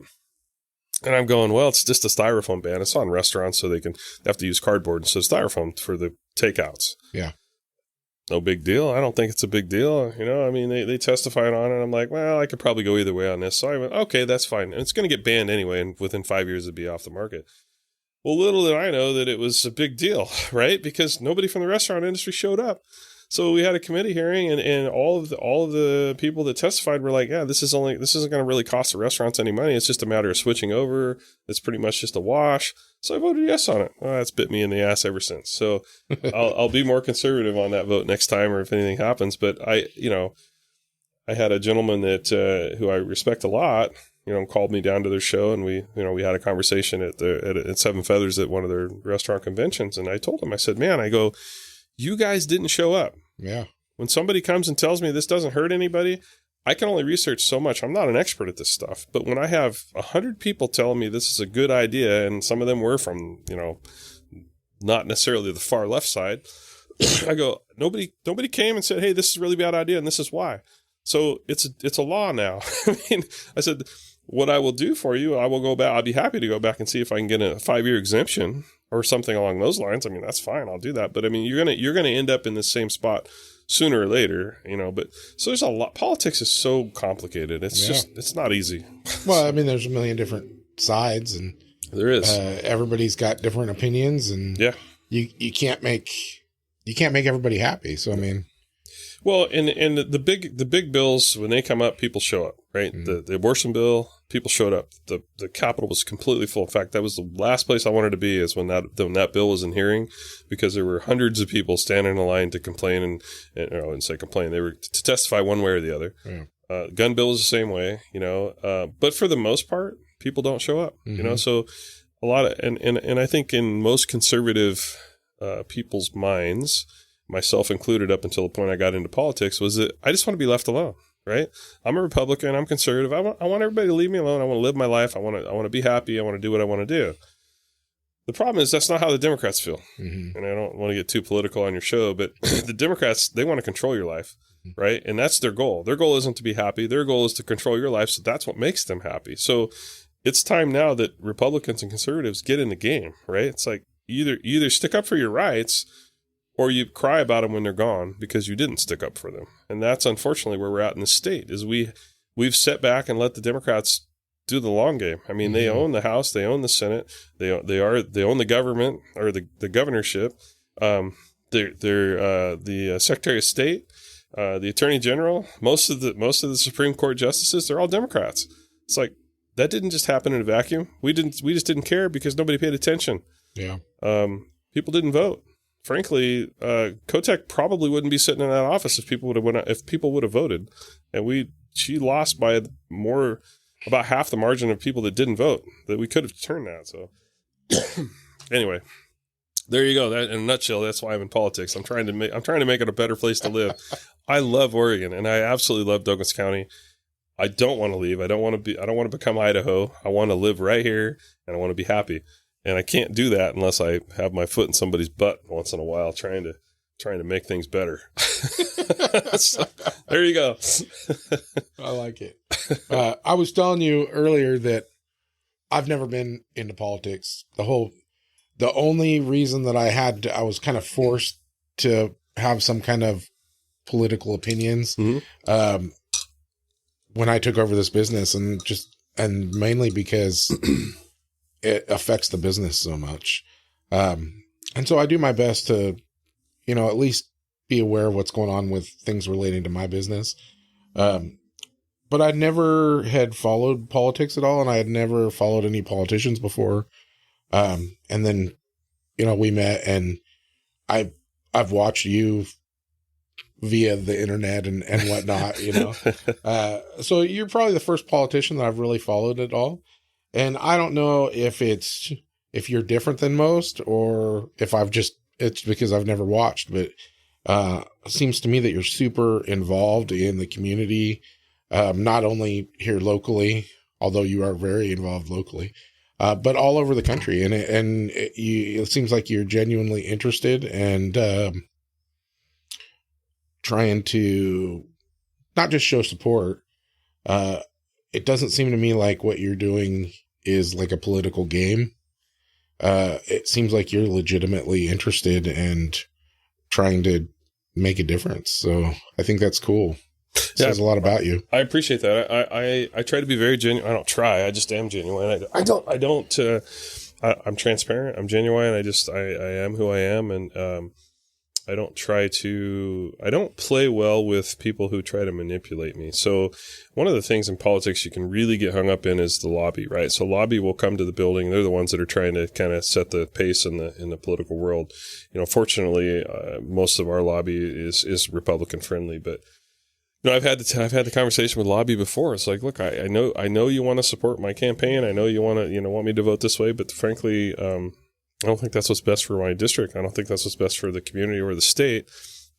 And I'm going, well, it's just a styrofoam ban. It's on restaurants, so they have to use cardboard instead of styrofoam for the takeouts. Yeah. No big deal. I don't think it's a big deal. They testified on it. I'm like, well, I could probably go either way on this. So I went, okay, that's fine. And it's going to get banned anyway, and within 5 years it'd be off the market. Well, little did I know that it was a big deal, right? Because nobody from the restaurant industry showed up. So we had a committee hearing, and all of the people that testified were like, yeah, this isn't going to really cost the restaurants any money. It's just a matter of switching over. It's pretty much just a wash. So I voted yes on it. That's bit me in the ass ever since. So I'll be more conservative on that vote next time, or if anything happens. But I had a gentleman that who I respect a lot, called me down to their show, and we had a conversation at Seven Feathers at one of their restaurant conventions. And I told him, I said, man, I go, you guys didn't show up. Yeah. When somebody comes and tells me this doesn't hurt anybody, I can only research so much. I'm not an expert at this stuff. But when I have 100 people telling me this is a good idea, and some of them were from, not necessarily the far left side, I go, nobody came and said, hey, this is a really bad idea, and this is why. So it's a law now. I said, what I will do for you, I will go back. I'll be happy to go back and see if I can get a 5-year exemption or something along those lines. I mean, that's fine. I'll do that. But I mean, you're gonna end up in the same spot sooner or later, But so there's a lot. Politics is so complicated. It's not easy. Well, I mean, there's a million different sides, and there is. Everybody's got different opinions, and you can't make everybody happy. So I mean. Well, and the big bills, when they come up, people show up, right? Mm-hmm. The abortion bill, People showed up. The Capitol was completely full. In fact, that was the last place I wanted to be is when that bill was in hearing, because there were hundreds of people standing in a line to complain and I wouldn't say complain. They were to testify one way or the other. Yeah. Gun bill is the same way, but for the most part, people don't show up, so a lot of, and I think in most conservative people's minds, myself included up until the point I got into politics, was that I just want to be left alone. Right? I'm a Republican. I'm conservative. I want everybody to leave me alone. I want to live my life. I want to be happy. I want to do what I want to do. The problem is that's not how the Democrats feel. And I don't want to get too political on your show, but the Democrats, they want to control your life, right? And that's their goal. Their goal isn't to be happy. Their goal is to control your life. So that's what makes them happy. So it's time now that Republicans and conservatives get in the game, right? It's like you either stick up for your rights, or you cry about them when they're gone because you didn't stick up for them. And that's unfortunately where we're at in the state, is we've set back and let the Democrats do the long game. I mean, they own the House, they own the Senate, they own the government, or the governorship. They're the Secretary of State, the Attorney General, most of the Supreme Court justices, they're all Democrats. It's like, that didn't just happen in a vacuum. We just didn't care because nobody paid attention. Yeah. People didn't vote. Frankly, Kotek probably wouldn't be sitting in that office if people would have voted, and she lost by about half the margin of people that didn't vote that we could have turned that. So anyway, there you go. That in a nutshell, that's why I'm in politics. I'm trying to make it a better place to live. I love Oregon, and I absolutely love Douglas County. I don't want to leave. I don't want to become Idaho. I want to live right here, and I want to be happy. And I can't do that unless I have my foot in somebody's butt once in a while, trying to make things better. So, there you go. I like it. I was telling you earlier that I've never been into politics. The only reason that I was kind of forced to have some kind of political opinions when I took over this business, and mainly because it affects the business so much. And so I do my best to, at least be aware of what's going on with things relating to my business. But I never had followed politics at all, and I had never followed any politicians before. And then, we met, and I've watched you via the internet and whatnot, So you're probably the first politician that I've really followed at all. And I don't know if you're different than most, or if it's because I've never watched, but it seems to me that you're super involved in the community, not only here locally, although you are very involved locally, but all over the country. And it seems like you're genuinely interested and trying to not just show support. It doesn't seem to me like what you're doing is like a political game. It seems like you're legitimately interested and trying to make a difference. So I think that's cool. It says a lot about you. I appreciate that. I try to be very genuine. I don't try. I just am genuine. I'm transparent. I'm genuine. I am who I am. And, I don't play well with people who try to manipulate me. So one of the things in politics you can really get hung up in is the lobby, right? So lobby will come to the building. They're the ones that are trying to kind of set the pace in the political world. Fortunately, most of our lobby is Republican friendly, but I've had the conversation with lobby before. It's like, look, I know you want to support my campaign. I know you want me to vote this way, but frankly, I don't think that's what's best for my district. I don't think that's what's best for the community or the state.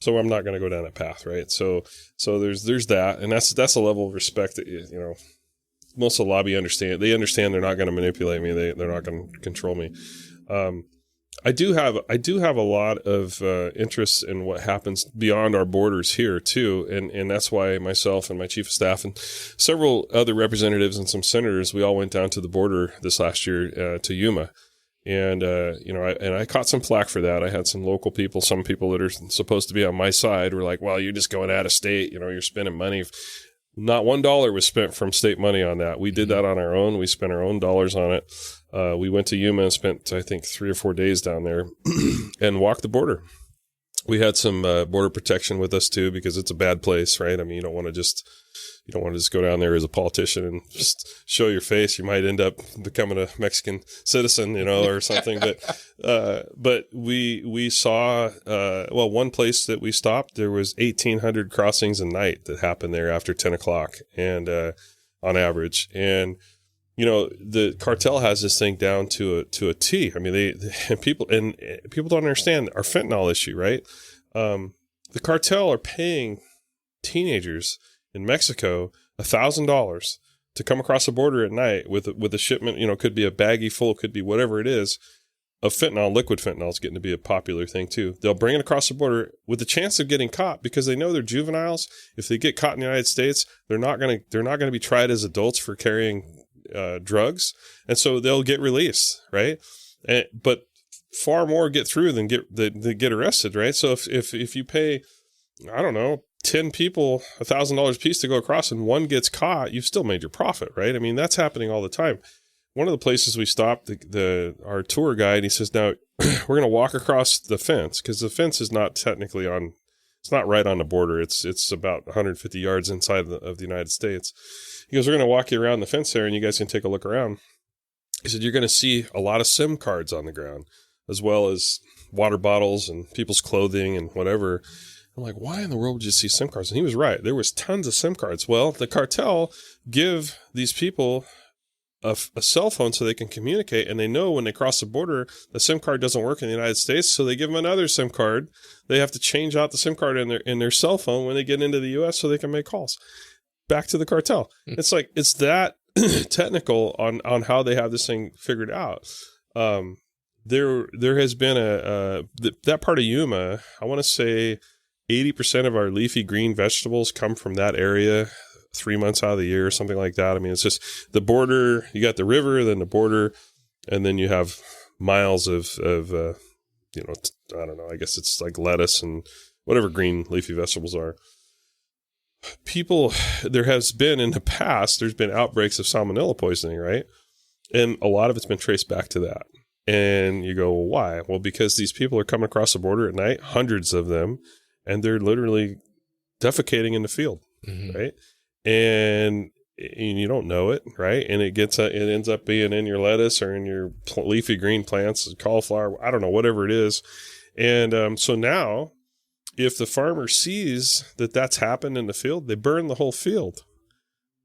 So I'm not going to go down that path, right? So there's that, and that's a level of respect that most of the lobby understand. They understand they're not going to manipulate me. They're not going to control me. I do have a lot of interest in what happens beyond our borders here too, and that's why myself and my chief of staff and several other representatives and some senators, we all went down to the border this last year to Yuma. And, I caught some flack for that. I had some local people, some people that are supposed to be on my side were like, well, you're just going out of state, you're spending money. Not $1 was spent from state money on that. We did that on our own. We spent our own dollars on it. We went to Yuma and spent, I think, 3 or 4 days down there and walked the border. We had some border protection with us too, because it's a bad place, right? I mean, you don't want to just go down there as a politician and just show your face. You might end up becoming a Mexican citizen, or something. But we saw, one place that we stopped, there was 1,800 crossings a night that happened there after 10 o'clock and, on average. And, the cartel has this thing down to a T. I mean, people don't understand our fentanyl issue, right? The cartel are paying teenagers in Mexico $1,000 to come across the border at night with a shipment, could be a baggie full, could be whatever it is, of fentanyl. Liquid fentanyl is getting to be a popular thing too. They'll bring it across the border with the chance of getting caught because they know they're juveniles. If they get caught in the United States, they're not going to be tried as adults for carrying drugs, and so they'll get released, right? But far more get through than get arrested, right? So if you pay, I don't know, 10 people $1,000 a piece to go across and one gets caught, you've still made your profit, right? I mean, that's happening all the time. One of the places we stopped, our tour guide, he says, now we're going to walk across the fence, because the fence is not technically it's not right on the border. It's about 150 yards inside of the United States. He goes, we're going to walk you around the fence there and you guys can take a look around. He said, you're going to see a lot of SIM cards on the ground, as well as water bottles and people's clothing and whatever. I'm like, why in the world would you see SIM cards? And he was right. There was tons of SIM cards. Well, the cartel give these people a cell phone so they can communicate, and they know when they cross the border, the SIM card doesn't work in the United States, so they give them another SIM card. They have to change out the SIM card in their cell phone when they get into the U.S. so they can make calls. Back to the cartel. It's like, it's that technical on how they have this thing figured out. There has been that part of Yuma, I want to say 80% of our leafy green vegetables come from that area 3 months out of the year or something like that. I mean, it's just the border, you got the river, then the border, and then you have miles of I don't know, I guess it's like lettuce and whatever green leafy vegetables are. There has been in the past, there's been outbreaks of salmonella poisoning, right? And a lot of it's been traced back to that. And you go, well, why? Well, because these people are coming across the border at night, hundreds of them, and they're literally defecating in the field, right? And you don't know it, right? And it ends up being in your lettuce or in your leafy green plants, cauliflower, I don't know, whatever it is. And so now, if the farmer sees that that's happened in the field, they burn the whole field.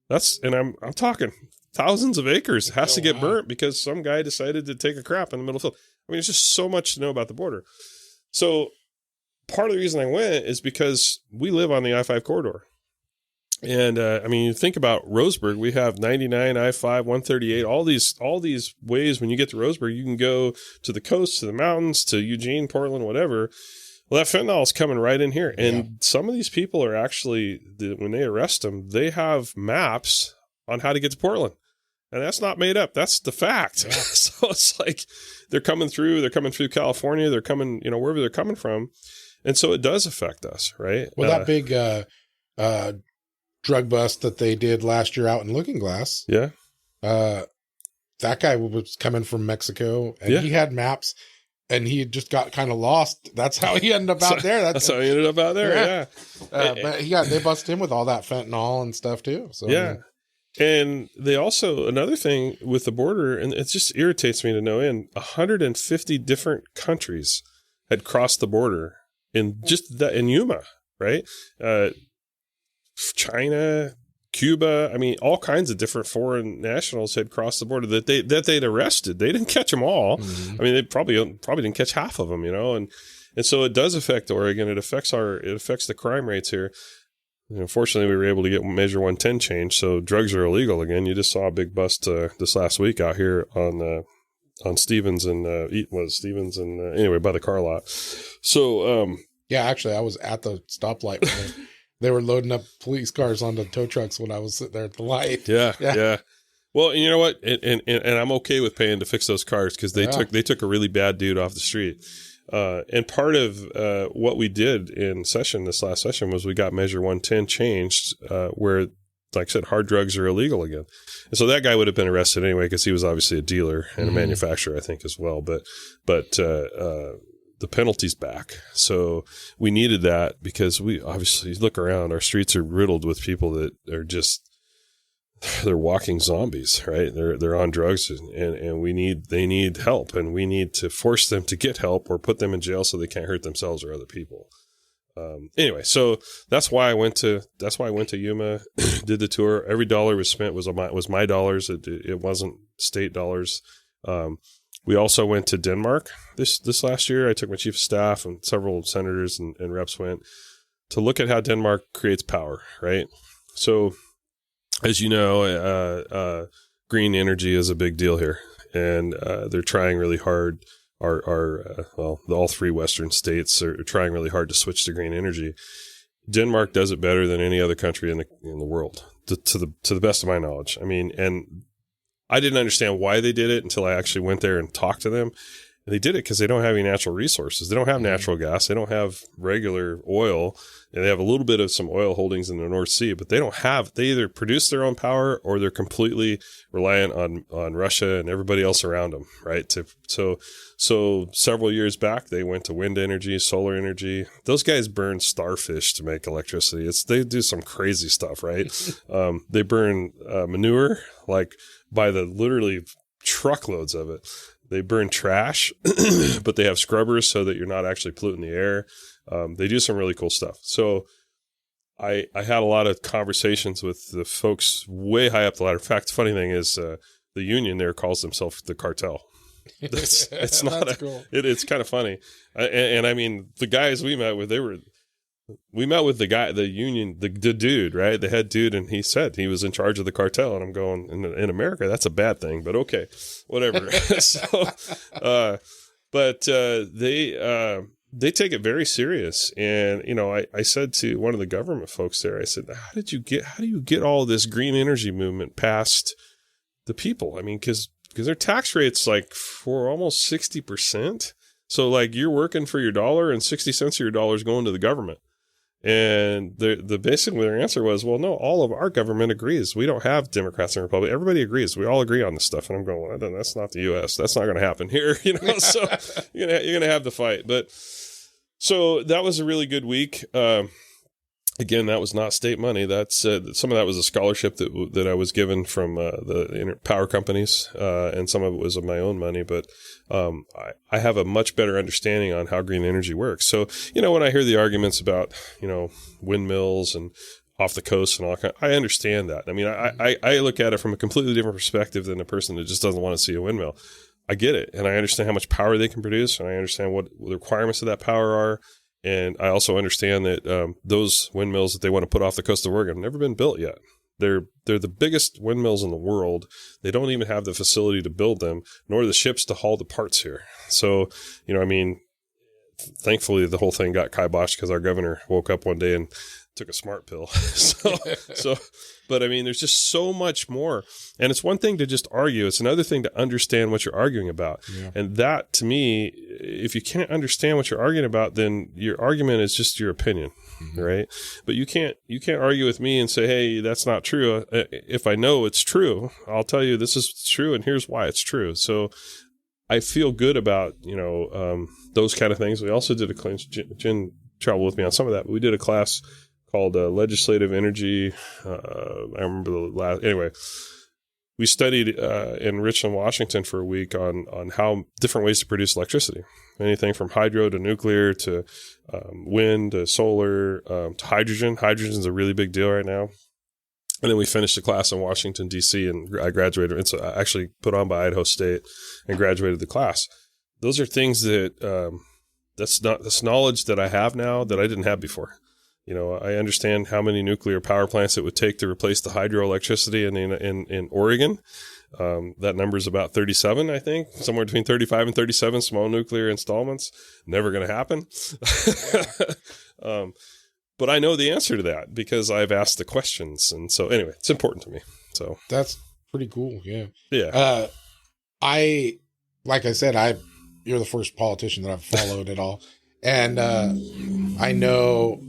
And I'm talking thousands of acres has to get burnt because some guy decided to take a crap in the middle of the field. I mean, it's just so much to know about the border. So part of the reason I went is because we live on the I-5 corridor. And I mean, you think about Roseburg, we have 99, I-5, 138, all these ways when you get to Roseburg, you can go to the coast, to the mountains, to Eugene, Portland, whatever. Well, that fentanyl is coming right in here. And some of these people are actually, when they arrest them, they have maps on how to get to Portland. And that's not made up. That's the fact. Yeah. So it's like they're coming through California, they're coming, wherever they're coming from. And so it does affect us, right? Well, that big drug bust that they did last year out in Looking Glass. Yeah. That guy was coming from Mexico, and he had maps, and he just got kind of lost. That's how he ended up out there. That's how he ended up out there, But they busted him with all that fentanyl and stuff, too. So yeah. And they also, another thing with the border, and it just irritates me to no end, 150 different countries had crossed the border in Yuma, right? China, Cuba, I mean, all kinds of different foreign nationals had crossed the border that they'd arrested. They didn't catch them all. Mm-hmm. I mean, they probably didn't catch half of them, and so it does affect Oregon. It affects the crime rates here. Unfortunately, we were able to get Measure 110 changed, so drugs are illegal again. You just saw a big bust this last week out here on Stevens and anyway, by the car lot. So yeah, actually, I was at the stoplight when they were loading up police cars onto tow trucks when I was sitting there at the light. Yeah. Well, and you know what? And I'm okay with paying to fix those cars because they took a really bad dude off the street. And part of what we did in this last session was we got Measure 110 changed where, like I said, hard drugs are illegal again. And so that guy would have been arrested anyway because he was obviously a dealer and a manufacturer, I think, as well. But the penalties back. So we needed that because we obviously look around, our streets are riddled with people that are just, they're walking zombies, right? They're on drugs and they need help, and we need to force them to get help or put them in jail so they can't hurt themselves or other people. Anyway, so that's why I went to Yuma, did the tour. Every dollar was spent was my dollars. It wasn't state dollars. We also went to Denmark this last year. I took my chief of staff and several senators and reps went to look at how Denmark creates power, right? So, as you know, green energy is a big deal here, and they're trying really hard. All three Western states are trying really hard to switch to green energy. Denmark does it better than any other country in the world, to the best of my knowledge. I mean, and I didn't understand why they did it until I actually went there and talked to them. And they did it because they don't have any natural resources. They don't have natural gas. They don't have regular oil. And they have a little bit of some oil holdings in the North Sea, but they either produce their own power or they're completely reliant on Russia and everybody else around them, right? So several years back, they went to wind energy, solar energy. Those guys burn starfish to make electricity. They do some crazy stuff, right? They burn manure, like by the literally truckloads of it. They burn trash, but they have scrubbers so that you're not actually polluting the air. They do some really cool stuff. So I had a lot of conversations with the folks way high up the ladder. In fact, the funny thing is the union there calls themselves the Cartel. It's not cool. It's kind of funny. And I mean, the guys we met with, we met with the guy, the union, the dude, right? The head dude. And he said he was in charge of the cartel. And I'm going, in America, that's a bad thing, but okay, whatever. They take it very serious. And, you know, I said to one of the government folks there, I said, how do you get all this green energy movement past the people? I mean, because their tax rate's like for almost 60%. So like you're working for your dollar and 60 cents of your dollar is going to the government. And basically their answer was, well, no, all of our government agrees. We don't have Democrats and Republicans. Everybody agrees. We all agree on this stuff. And I'm going, well, that's not the U.S. That's not going to happen here. You know, so you're going to have the fight. But so that was a really good week. Again, that was not state money. That's some of that was a scholarship that I was given from the power companies, and some of it was of my own money. But I have a much better understanding on how green energy works. So, you know, when I hear the arguments about, you know, windmills and off the coast and all that, I understand that. I mean, I look at it from a completely different perspective than a person that just doesn't want to see a windmill. I get it, and I understand how much power they can produce, and I understand what the requirements of that power are. And I also understand that those windmills that they want to put off the coast of Oregon have never been built yet. They're the biggest windmills in the world. They don't even have the facility to build them, nor the ships to haul the parts here. So, you know, I mean, thankfully the whole thing got kiboshed because our governor woke up one day and took a smart pill. But I mean, there's just so much more. And it's one thing to just argue. It's another thing to understand what you're arguing about. Yeah. And that, to me, if you can't understand what you're arguing about, then your argument is just your opinion, right? But you can't argue with me and say, hey, that's not true. If I know it's true, I'll tell you this is true and here's why it's true. So I feel good about, you know, those kind of things. We also did a class. Jen traveled with me on some of that, but we did a class called Legislative Energy. I remember anyway, we studied in Richland, Washington for a week on how different ways to produce electricity. Anything from hydro to nuclear to wind to solar to hydrogen. Hydrogen is a really big deal right now. And then we finished a class in Washington, D.C., and I graduated. It's actually put on by Idaho State and graduated the class. Those are things that that's knowledge that I have now that I didn't have before. You know, I understand how many nuclear power plants it would take to replace the hydroelectricity in Oregon. That number is about 37, I think, somewhere between 35 and 37 small nuclear installments. Never going to happen. But I know the answer to that because I've asked the questions. And so anyway, it's important to me. So that's pretty cool. Yeah. Yeah. Like I said, you're the first politician that I've followed at all. And I know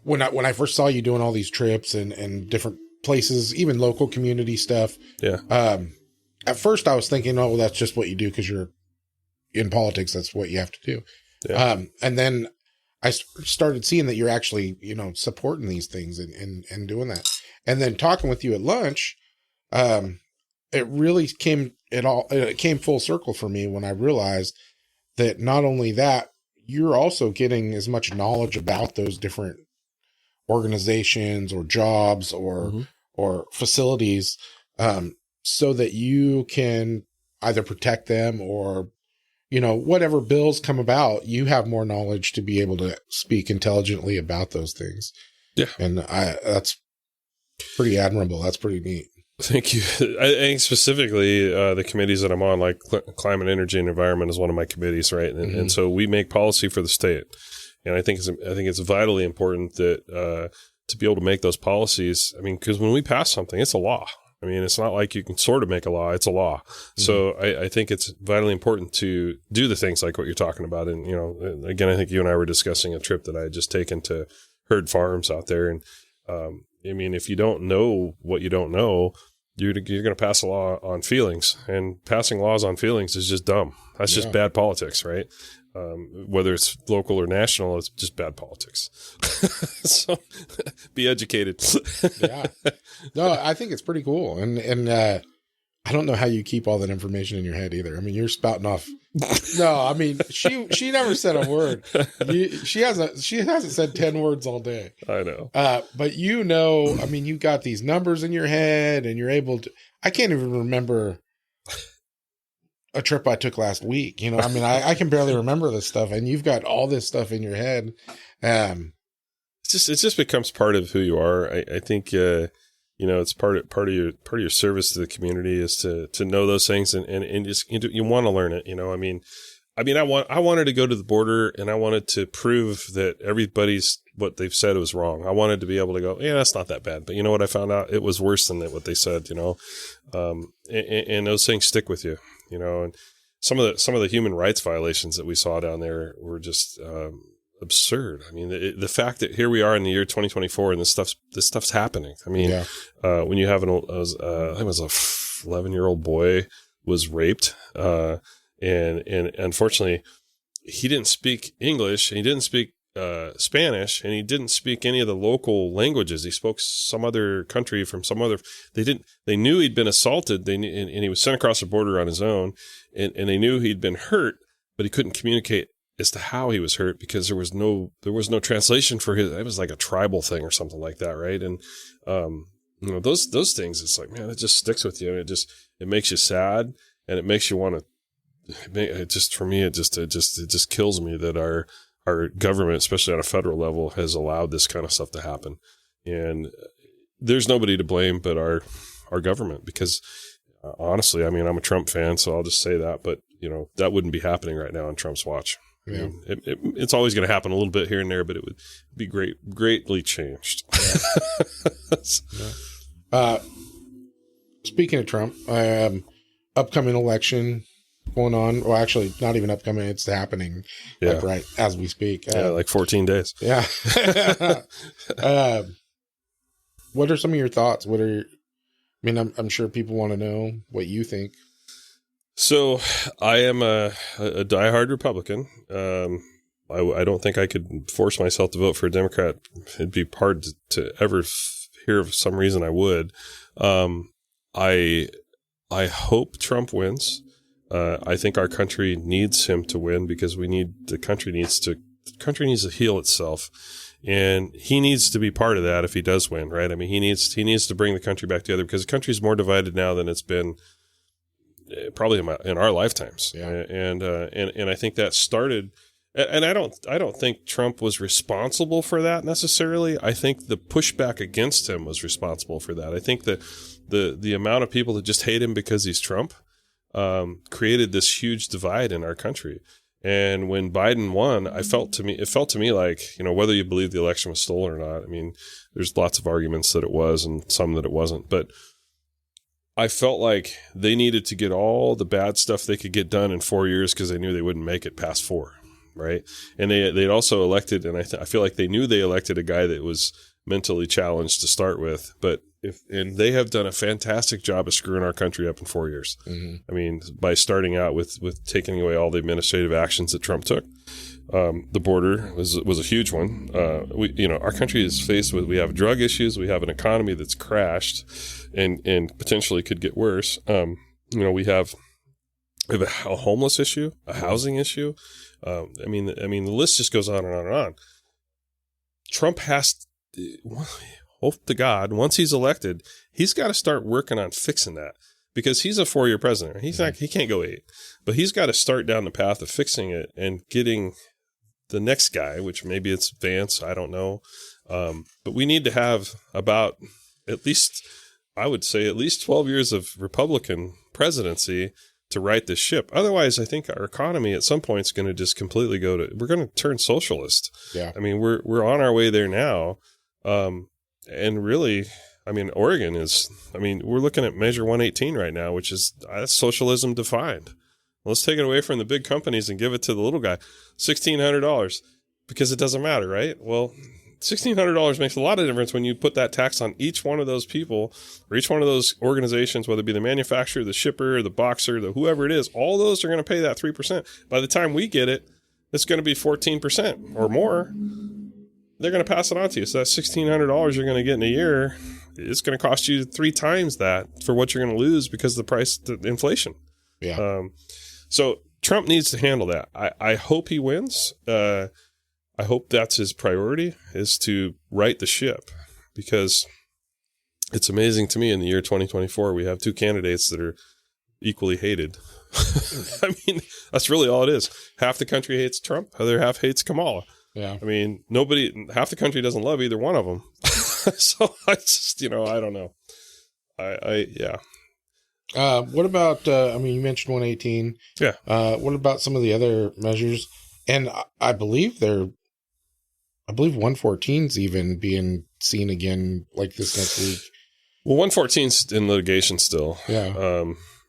when I first saw you doing all these trips and different places, even local community stuff. Yeah. At first I was thinking, oh, well, that's just what you do because you're in politics, that's what you have to do. Yeah. And then I started seeing that you're actually, supporting these things and doing that. And then talking with you at lunch, it really came full circle for me when I realized that not only that, you're also getting as much knowledge about those different organizations or jobs or facilities, so that you can either protect them or, whatever bills come about, you have more knowledge to be able to speak intelligently about those things. Yeah. And that's pretty admirable. That's pretty neat. Thank you. I think specifically the committees that I'm on, like climate, energy, and environment is one of my committees, right? And so we make policy for the state, and I think it's vitally important that to be able to make those policies. I mean, because when we pass something, it's a law. I mean, it's not like you can sort of make a law; it's a law. Mm-hmm. So I think it's vitally important to do the things like what you're talking about. And again, I think you and I were discussing a trip that I had just taken to herd farms out there, and I mean, if you don't know what you don't know, you're going to pass a law on feelings, and passing laws on feelings is just dumb. That's just bad politics, right? Whether it's local or national, it's just bad politics. So be educated. Yeah. No, I think it's pretty cool. And I don't know how you keep all that information in your head either. I mean, you're spouting off. No, I mean, she never said a word. She hasn't said 10 words all day. I know. But I mean, you got these numbers in your head and you're able to, I can't even remember a trip I took last week. I mean, I can barely remember this stuff, and you've got all this stuff in your head. It just becomes part of who you are. I think, it's part of your service to the community is to know those things and just you want to learn it. I mean, I wanted to go to the border, and I wanted to prove that everybody's what they've said was wrong. I wanted to be able to go, yeah, that's not that bad. But you know what I found out? It was worse than what they said. And those things stick with you. And some of the human rights violations that we saw down there were just absurd. I mean, the fact that here we are in the year 2024 and this stuff's happening. I mean, when you have I think it was a 11-year-old boy was raped, and unfortunately, he didn't speak English, and he didn't speak Spanish, and he didn't speak any of the local languages. He spoke some other country from some other. They knew he'd been assaulted. And he was sent across the border on his own, and they knew he'd been hurt, but he couldn't communicate as to how he was hurt because there was no translation for his. It was like a tribal thing or something like that, right? And those things. It's like, man, it just sticks with you, and it makes you sad, and it makes you want to. It just kills me that our government, especially on a federal level, has allowed this kind of stuff to happen. And there's nobody to blame but our government, because honestly, I mean, I'm a Trump fan, so I'll just say that, but that wouldn't be happening right now on Trump's watch. Yeah. I mean, it's always going to happen a little bit here and there, but it would be greatly changed. Yeah. Speaking of Trump, upcoming election going on. Well, actually, not even upcoming. It's happening, like right as we speak. Like 14 days. Yeah. What are some of your thoughts? I'm sure people want to know what you think. So I am a diehard Republican. I don't think I could force myself to vote for a Democrat. It'd be hard to ever hear of some reason I would. I hope Trump wins. I think our country needs him to win because the country needs to heal itself, and he needs to be part of that if he does win, right? I mean, he needs to bring the country back together because the country's more divided now than it's been probably in our lifetimes. Yeah. And I think that started, and I don't think Trump was responsible for that necessarily. I think the pushback against him was responsible for that. I think that the amount of people that just hate him because he's Trump created this huge divide in our country. And when Biden won, it felt to me like, whether you believe the election was stolen or not, I mean, there's lots of arguments that it was and some that it wasn't, but I felt like they needed to get all the bad stuff they could get done in 4 years because they knew they wouldn't make it past 4, right? And they'd also elected, and I feel like they knew they elected a guy that was mentally challenged to start with, but and they have done a fantastic job of screwing our country up in 4 years. Mm-hmm. I mean, by starting out with taking away all the administrative actions that Trump took. The border was a huge one. Our country is faced with, we have drug issues. We have an economy that's crashed and potentially could get worse. We have a homeless issue, a housing issue. The list just goes on and on and on. Trump has to, hope to God, once he's elected, he's got to start working on fixing that, because he's a 4-year president. He can't go 8, but he's got to start down the path of fixing it and getting the next guy, which maybe it's Vance, I don't know. But we need to have about at least 12 years of Republican presidency to right this ship. Otherwise, I think our economy at some point is going to just completely we're going to turn socialist. Yeah. I mean, we're on our way there now. And really, I mean, Oregon we're looking at Measure 118 right now, which is socialism defined. Let's take it away from the big companies and give it to the little guy. $1,600, because it doesn't matter, right? Well, $1,600 makes a lot of difference when you put that tax on each one of those people or each one of those organizations, whether it be the manufacturer, the shipper, the boxer, the whoever it is. All those are going to pay that 3%. By the time we get it, it's going to be 14% or more. They're going to pass it on to you. So that $1,600 you're going to get in a year, it's going to cost you 3 times that for what you're going to lose because of the inflation. Yeah. So Trump needs to handle that. I hope he wins. I hope that's his priority, is to right the ship, because it's amazing to me in the year 2024, we have 2 candidates that are equally hated. I mean, that's really all it is. Half the country hates Trump. The other half hates Kamala. Yeah. I mean, half the country doesn't love either one of them. So I just, I don't know. Yeah. What about, you mentioned 118. Yeah. What about some of the other measures? And I believe 114's even being seen again like this next week. Well, 114's in litigation still. Yeah.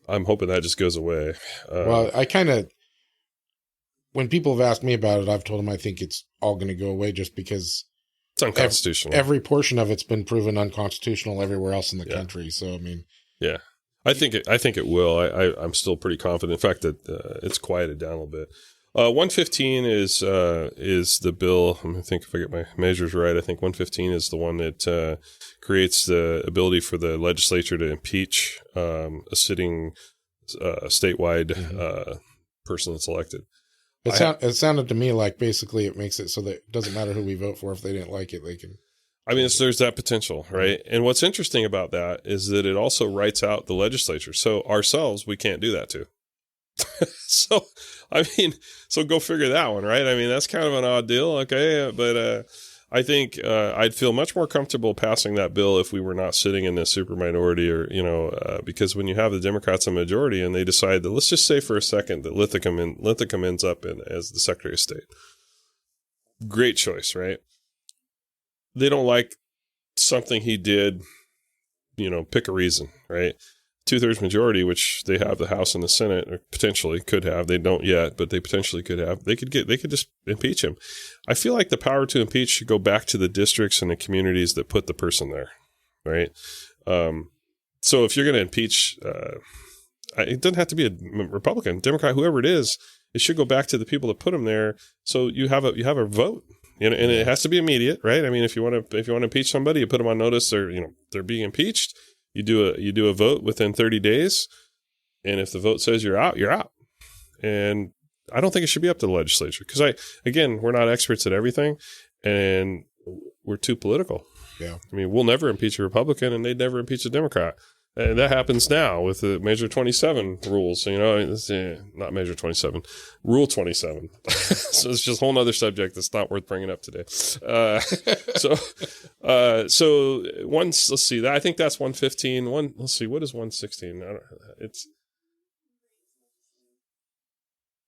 I'm hoping that just goes away. Well, when people have asked me about it, I've told them I think it's all going to go away just because it's unconstitutional. Every portion of it's been proven unconstitutional everywhere else in the country. So, I mean, yeah, I think it will. I'm still pretty confident. In fact, that it's quieted down a little bit. 115 is the bill. I'm going to think if I get my measures right. I think 115 is the one that creates the ability for the legislature to impeach a sitting statewide person that's elected. It sounded to me like basically it makes it so that it doesn't matter who we vote for. If they didn't like it, they can. I mean, there's that potential, right? And what's interesting about that is that it also writes out the legislature. So ourselves, we can't do that to. So go figure that one, right? I mean, that's kind of an odd deal. Okay. But I think I'd feel much more comfortable passing that bill if we were not sitting in the super minority, or, because when you have the Democrats a majority and they decide that, let's just say for a second that Linthicum ends up as the Secretary of State. Great choice, right? They don't like something he did, pick a reason, right? 2/3 majority, which they have the House and the Senate, or potentially could have. They don't yet, but they potentially could have. They could just impeach him. I feel like the power to impeach should go back to the districts and the communities that put the person there, right? So if you're going to impeach, it doesn't have to be a Republican, Democrat, whoever it is. It should go back to the people that put him there. So you have a vote, and it has to be immediate, right? I mean, if you want to impeach somebody, you put them on notice. They're being impeached. You do a vote within 30 days, and if the vote says you're out, you're out. And I don't think it should be up to the legislature, because we're not experts at everything, and we're too political. Yeah, I mean, we'll never impeach a Republican, and they'd never impeach a Democrat. And that happens now with the Measure 27 rules. Not Measure 27, Rule 27. So it's just a whole other subject that's not worth bringing up today. So let's see. I think that's 115. Let's see. What is 116?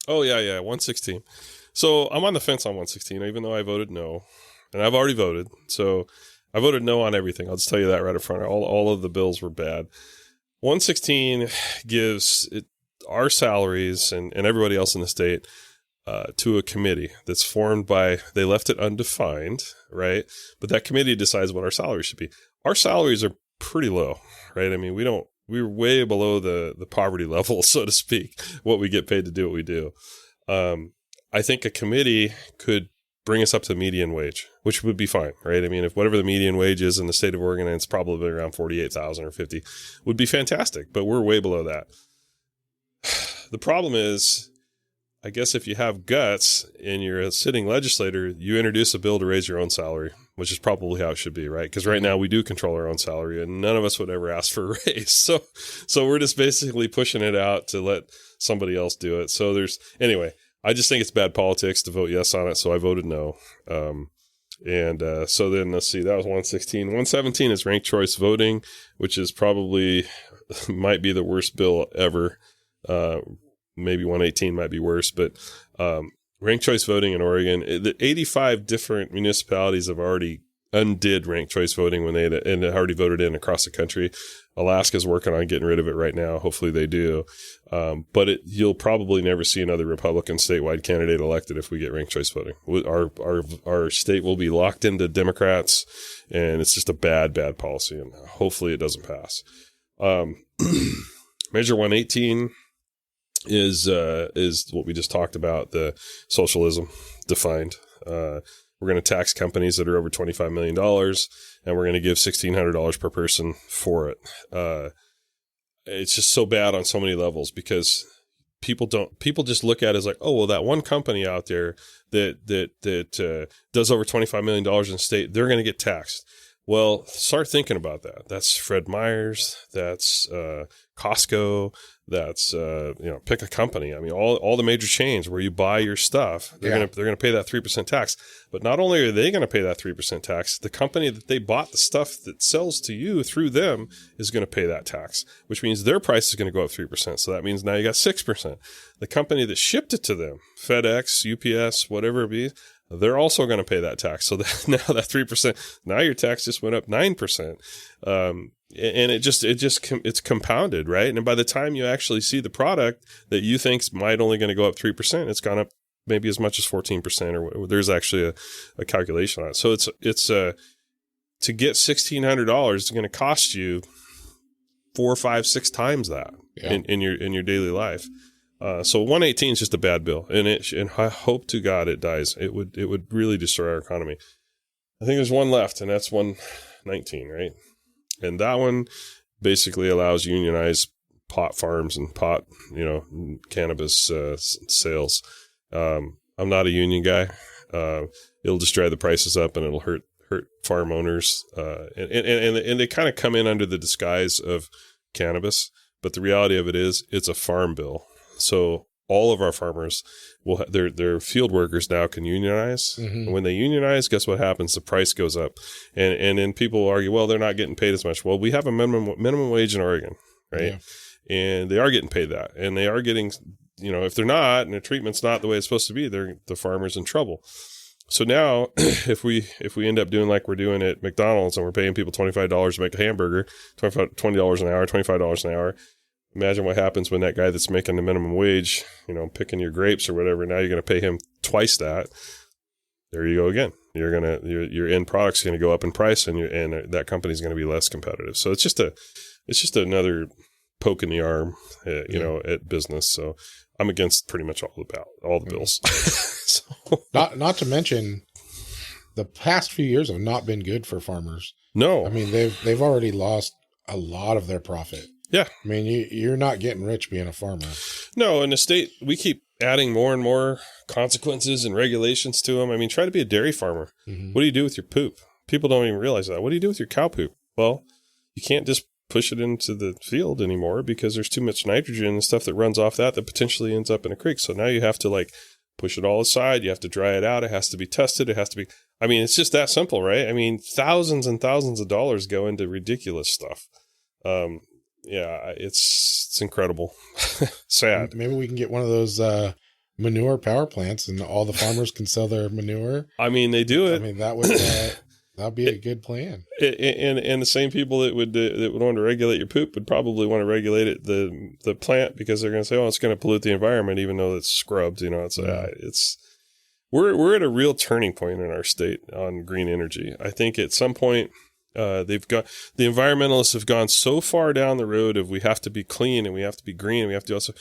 Oh, yeah, 116. So I'm on the fence on 116, even though I voted no. And I've already voted. So I voted no on everything. I'll just tell you that right up front. All of the bills were bad. 116 gives our salaries and everybody else in the state to a committee that's formed by, they left it undefined, right? But that committee decides what our salaries should be. Our salaries are pretty low, right? I mean, we're way below the poverty level, so to speak, what we get paid to do what we do. I think a committee could bring us up to the median wage, which would be fine, right? I mean, if whatever the median wage is in the state of Oregon, and it's probably around 48,000 or 50, would be fantastic, but we're way below that. The problem is, I guess if you have guts and you're a sitting legislator, you introduce a bill to raise your own salary, which is probably how it should be, right? Because right now we do control our own salary, and none of us would ever ask for a raise. So we're just basically pushing it out to let somebody else do it. So anyway, I just think it's bad politics to vote yes on it, so I voted no. So then let's see, that was 116. 117 is ranked choice voting, which is probably might be the worst bill ever. Maybe 118 might be worse, but ranked choice voting in Oregon, the 85 different municipalities have already undid ranked choice voting when they already voted in across the country. Alaska's working on getting rid of it right now. Hopefully they do. But you'll probably never see another Republican statewide candidate elected if we get ranked choice voting. Our state will be locked into Democrats, and it's just a bad policy, and hopefully it doesn't pass. Measure 118 is what we just talked about, the socialism defined. We're going to tax companies that are over $25 million, and we're going to give $1,600 per person for it. It's just so bad on so many levels because people just look at it as like, oh, well, that one company out there that does over $25 million in the state, they're going to get taxed. Well, start thinking about that. That's Fred Meyer's. That's Costco. That's pick a company. I mean, all the major chains where you buy your stuff, they're gonna pay that 3% tax. But not only are they gonna pay that 3% tax, the company that they bought the stuff that sells to you through them is gonna pay that tax, which means their price is gonna go up 3%. So that means now you got 6%. The company that shipped it to them, FedEx, UPS, whatever it be, they're also going to pay that tax. So now that 3%, now your tax just went up 9%. And it's compounded, right? And by the time you actually see the product that you think might only going to go up 3%, it's gone up maybe as much as 14%, or there's actually a calculation on it. So it's to get $1,600 is going to cost you 4, 5, 6 times that in your daily life. So 118 is just a bad bill, and I hope to God it dies. It would really destroy our economy. I think there's one left, and that's 119, right? And that one basically allows unionized pot farms and pot, cannabis sales. I'm not a union guy. It'll just drive the prices up, and it'll hurt farm owners. And they kind of come in under the disguise of cannabis, but the reality of it is it's a farm bill. So all of our farmers their field workers now can unionize. Mm-hmm. And when they unionize, guess what happens? The price goes up. And then people argue, well, they're not getting paid as much. Well, we have a minimum wage in Oregon, right? Yeah. And they are getting paid that. And they are getting, if they're not, and the treatment's not the way it's supposed to be, the farmer's in trouble. So now if we end up doing like we're doing at McDonald's and we're paying people $25 to make a hamburger, $20 an hour, $25 an hour, imagine what happens when that guy that's making the minimum wage, picking your grapes or whatever, now you're going to pay him twice that. There you go again. Your end product's going to go up in price, and that company's going to be less competitive. So it's just another poke in the arm, at business. So I'm against pretty much all the bills. So. Not to mention, the past few years have not been good for farmers. No, I mean they've already lost a lot of their profit. Yeah. I mean, you're not getting rich being a farmer. No, in the state, we keep adding more and more consequences and regulations to them. I mean, try to be a dairy farmer. Mm-hmm. What do you do with your poop? People don't even realize that. What do you do with your cow poop? Well, you can't just push it into the field anymore because there's too much nitrogen and stuff that runs off that potentially ends up in a creek. So now you have to push it all aside. You have to dry it out. It has to be tested. It has to be, it's just that simple, right? I mean, thousands and thousands of dollars go into ridiculous stuff. Yeah, it's incredible. Sad. Maybe we can get one of those manure power plants, and all the farmers can sell their manure. I mean, they do it. I mean, that'd be a good plan. And the same people that would want to regulate your poop would probably want to regulate it the plant, because they're going to say, oh, it's going to pollute the environment, even though it's scrubbed. We're at a real turning point in our state on green energy. I think at some point The environmentalists have gone so far down the road of we have to be clean and we have to be green and we have to also,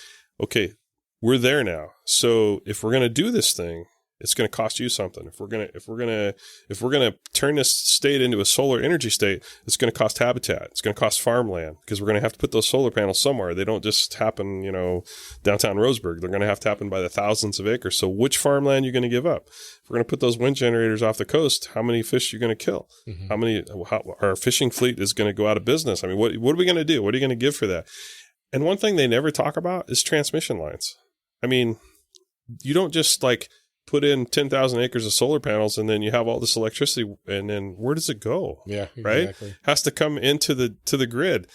okay, we're there now. So if we're going to do this thing, it's going to cost you something. If we're going to turn this state into a solar energy state, it's going to cost habitat. It's going to cost farmland because we're going to have to put those solar panels somewhere. They don't just happen, downtown Roseburg. They're going to have to happen by the thousands of acres. So which farmland are you going to give up? If we're going to put those wind generators off the coast, how many fish are you going to kill? Mm-hmm. Our fishing fleet is going to go out of business. I mean, what are we going to do? What are you going to give for that? And one thing they never talk about is transmission lines. I mean, you don't just put in 10,000 acres of solar panels and then you have all this electricity and then where does it go? Yeah, exactly. Right? Has to come into the grid.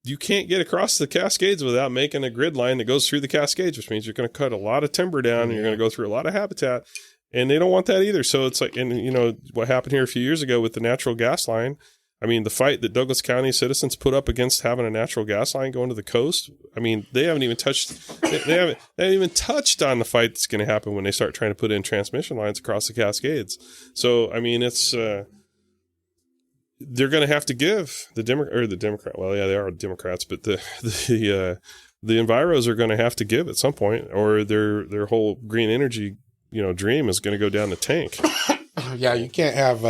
You can't get across the Cascades without making a grid line that goes through the Cascades, which means you're going to cut a lot of timber down and you're going to go through a lot of habitat, and they don't want that either. So it's what happened here a few years ago with the natural gas line. I mean, the fight that Douglas County citizens put up against having a natural gas line going to the coast. I mean, they haven't even touched. They haven't even touched on the fight that's going to happen when they start trying to put in transmission lines across the Cascades. So, I mean, it's they're going to have to give the Democrat. Well, yeah, they are Democrats, but the enviros are going to have to give at some point, or their whole green energy dream is going to go down the tank. Yeah, you can't have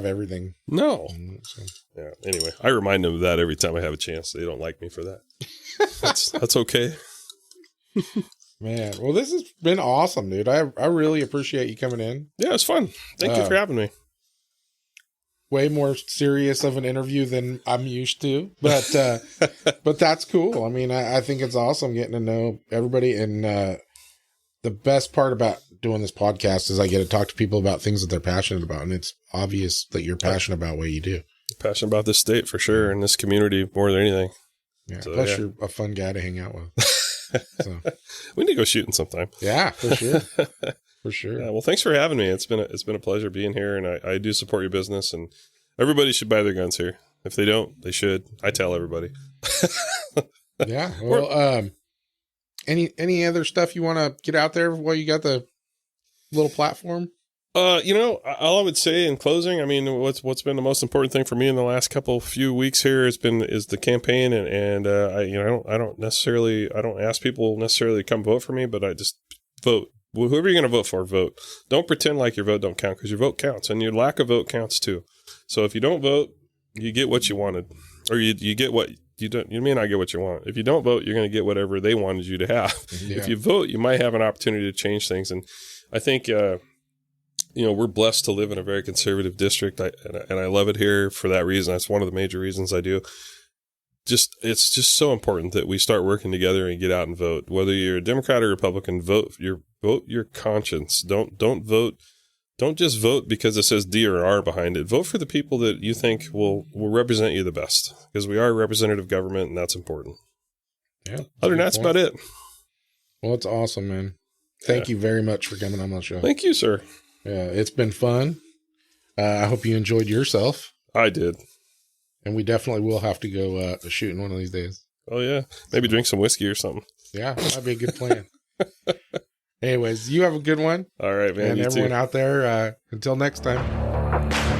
everything. No. So. Yeah. Anyway, I remind them of that every time I have a chance. They don't like me for that. That's okay. Man, well, this has been awesome, dude. I really appreciate you coming in. Yeah, it's fun. Thank you for having me. Way more serious of an interview than I'm used to, but that's cool. I mean, I think it's awesome getting to know everybody, and the best part about doing this podcast is I get to talk to people about things that they're passionate about, and it's obvious that you're passionate about what you do. Passionate about this state for sure, and this community more than anything. Yeah. So, plus, you're a fun guy to hang out with. So. We need to go shooting sometime. Yeah, for sure. For sure. Yeah, well, thanks for having me. It's been a pleasure being here, and I do support your business, and everybody should buy their guns here. If they don't, they should. I tell everybody. Yeah. Well, any other stuff you want to get out there while you got the little platform? All I would say in closing, I mean, what's been the most important thing for me in the last few weeks here is the campaign, and I don't ask people necessarily to come vote for me, but I just vote. Whoever you're going to vote for, vote. Don't pretend like your vote don't count, because your vote counts, and your lack of vote counts too. So if you don't vote, you get what you wanted, or you get what you don't. You may not get what you want. If you don't vote, you're going to get whatever they wanted you to have. Yeah. If you vote, you might have an opportunity to change things, and I think. We're blessed to live in a very conservative district, and I love it here for that reason. That's one of the major reasons I do. It's just so important that we start working together and get out and vote. Whether you're a Democrat or Republican, vote your conscience. Don't vote. Don't just vote because it says D or R behind it. Vote for the people that you think will represent you the best, because we are a representative government, and that's important. Yeah. Other than that, that's about it. Well, it's awesome, man. Thank you very much for coming on the show. Thank you, sir. Yeah, it's been fun. I hope you enjoyed yourself. I did. And we definitely will have to go shooting one of these days. Oh, yeah. Maybe drink some whiskey or something. Yeah, that'd be a good plan. Anyways, you have a good one. All right, man. And everyone out there, until next time.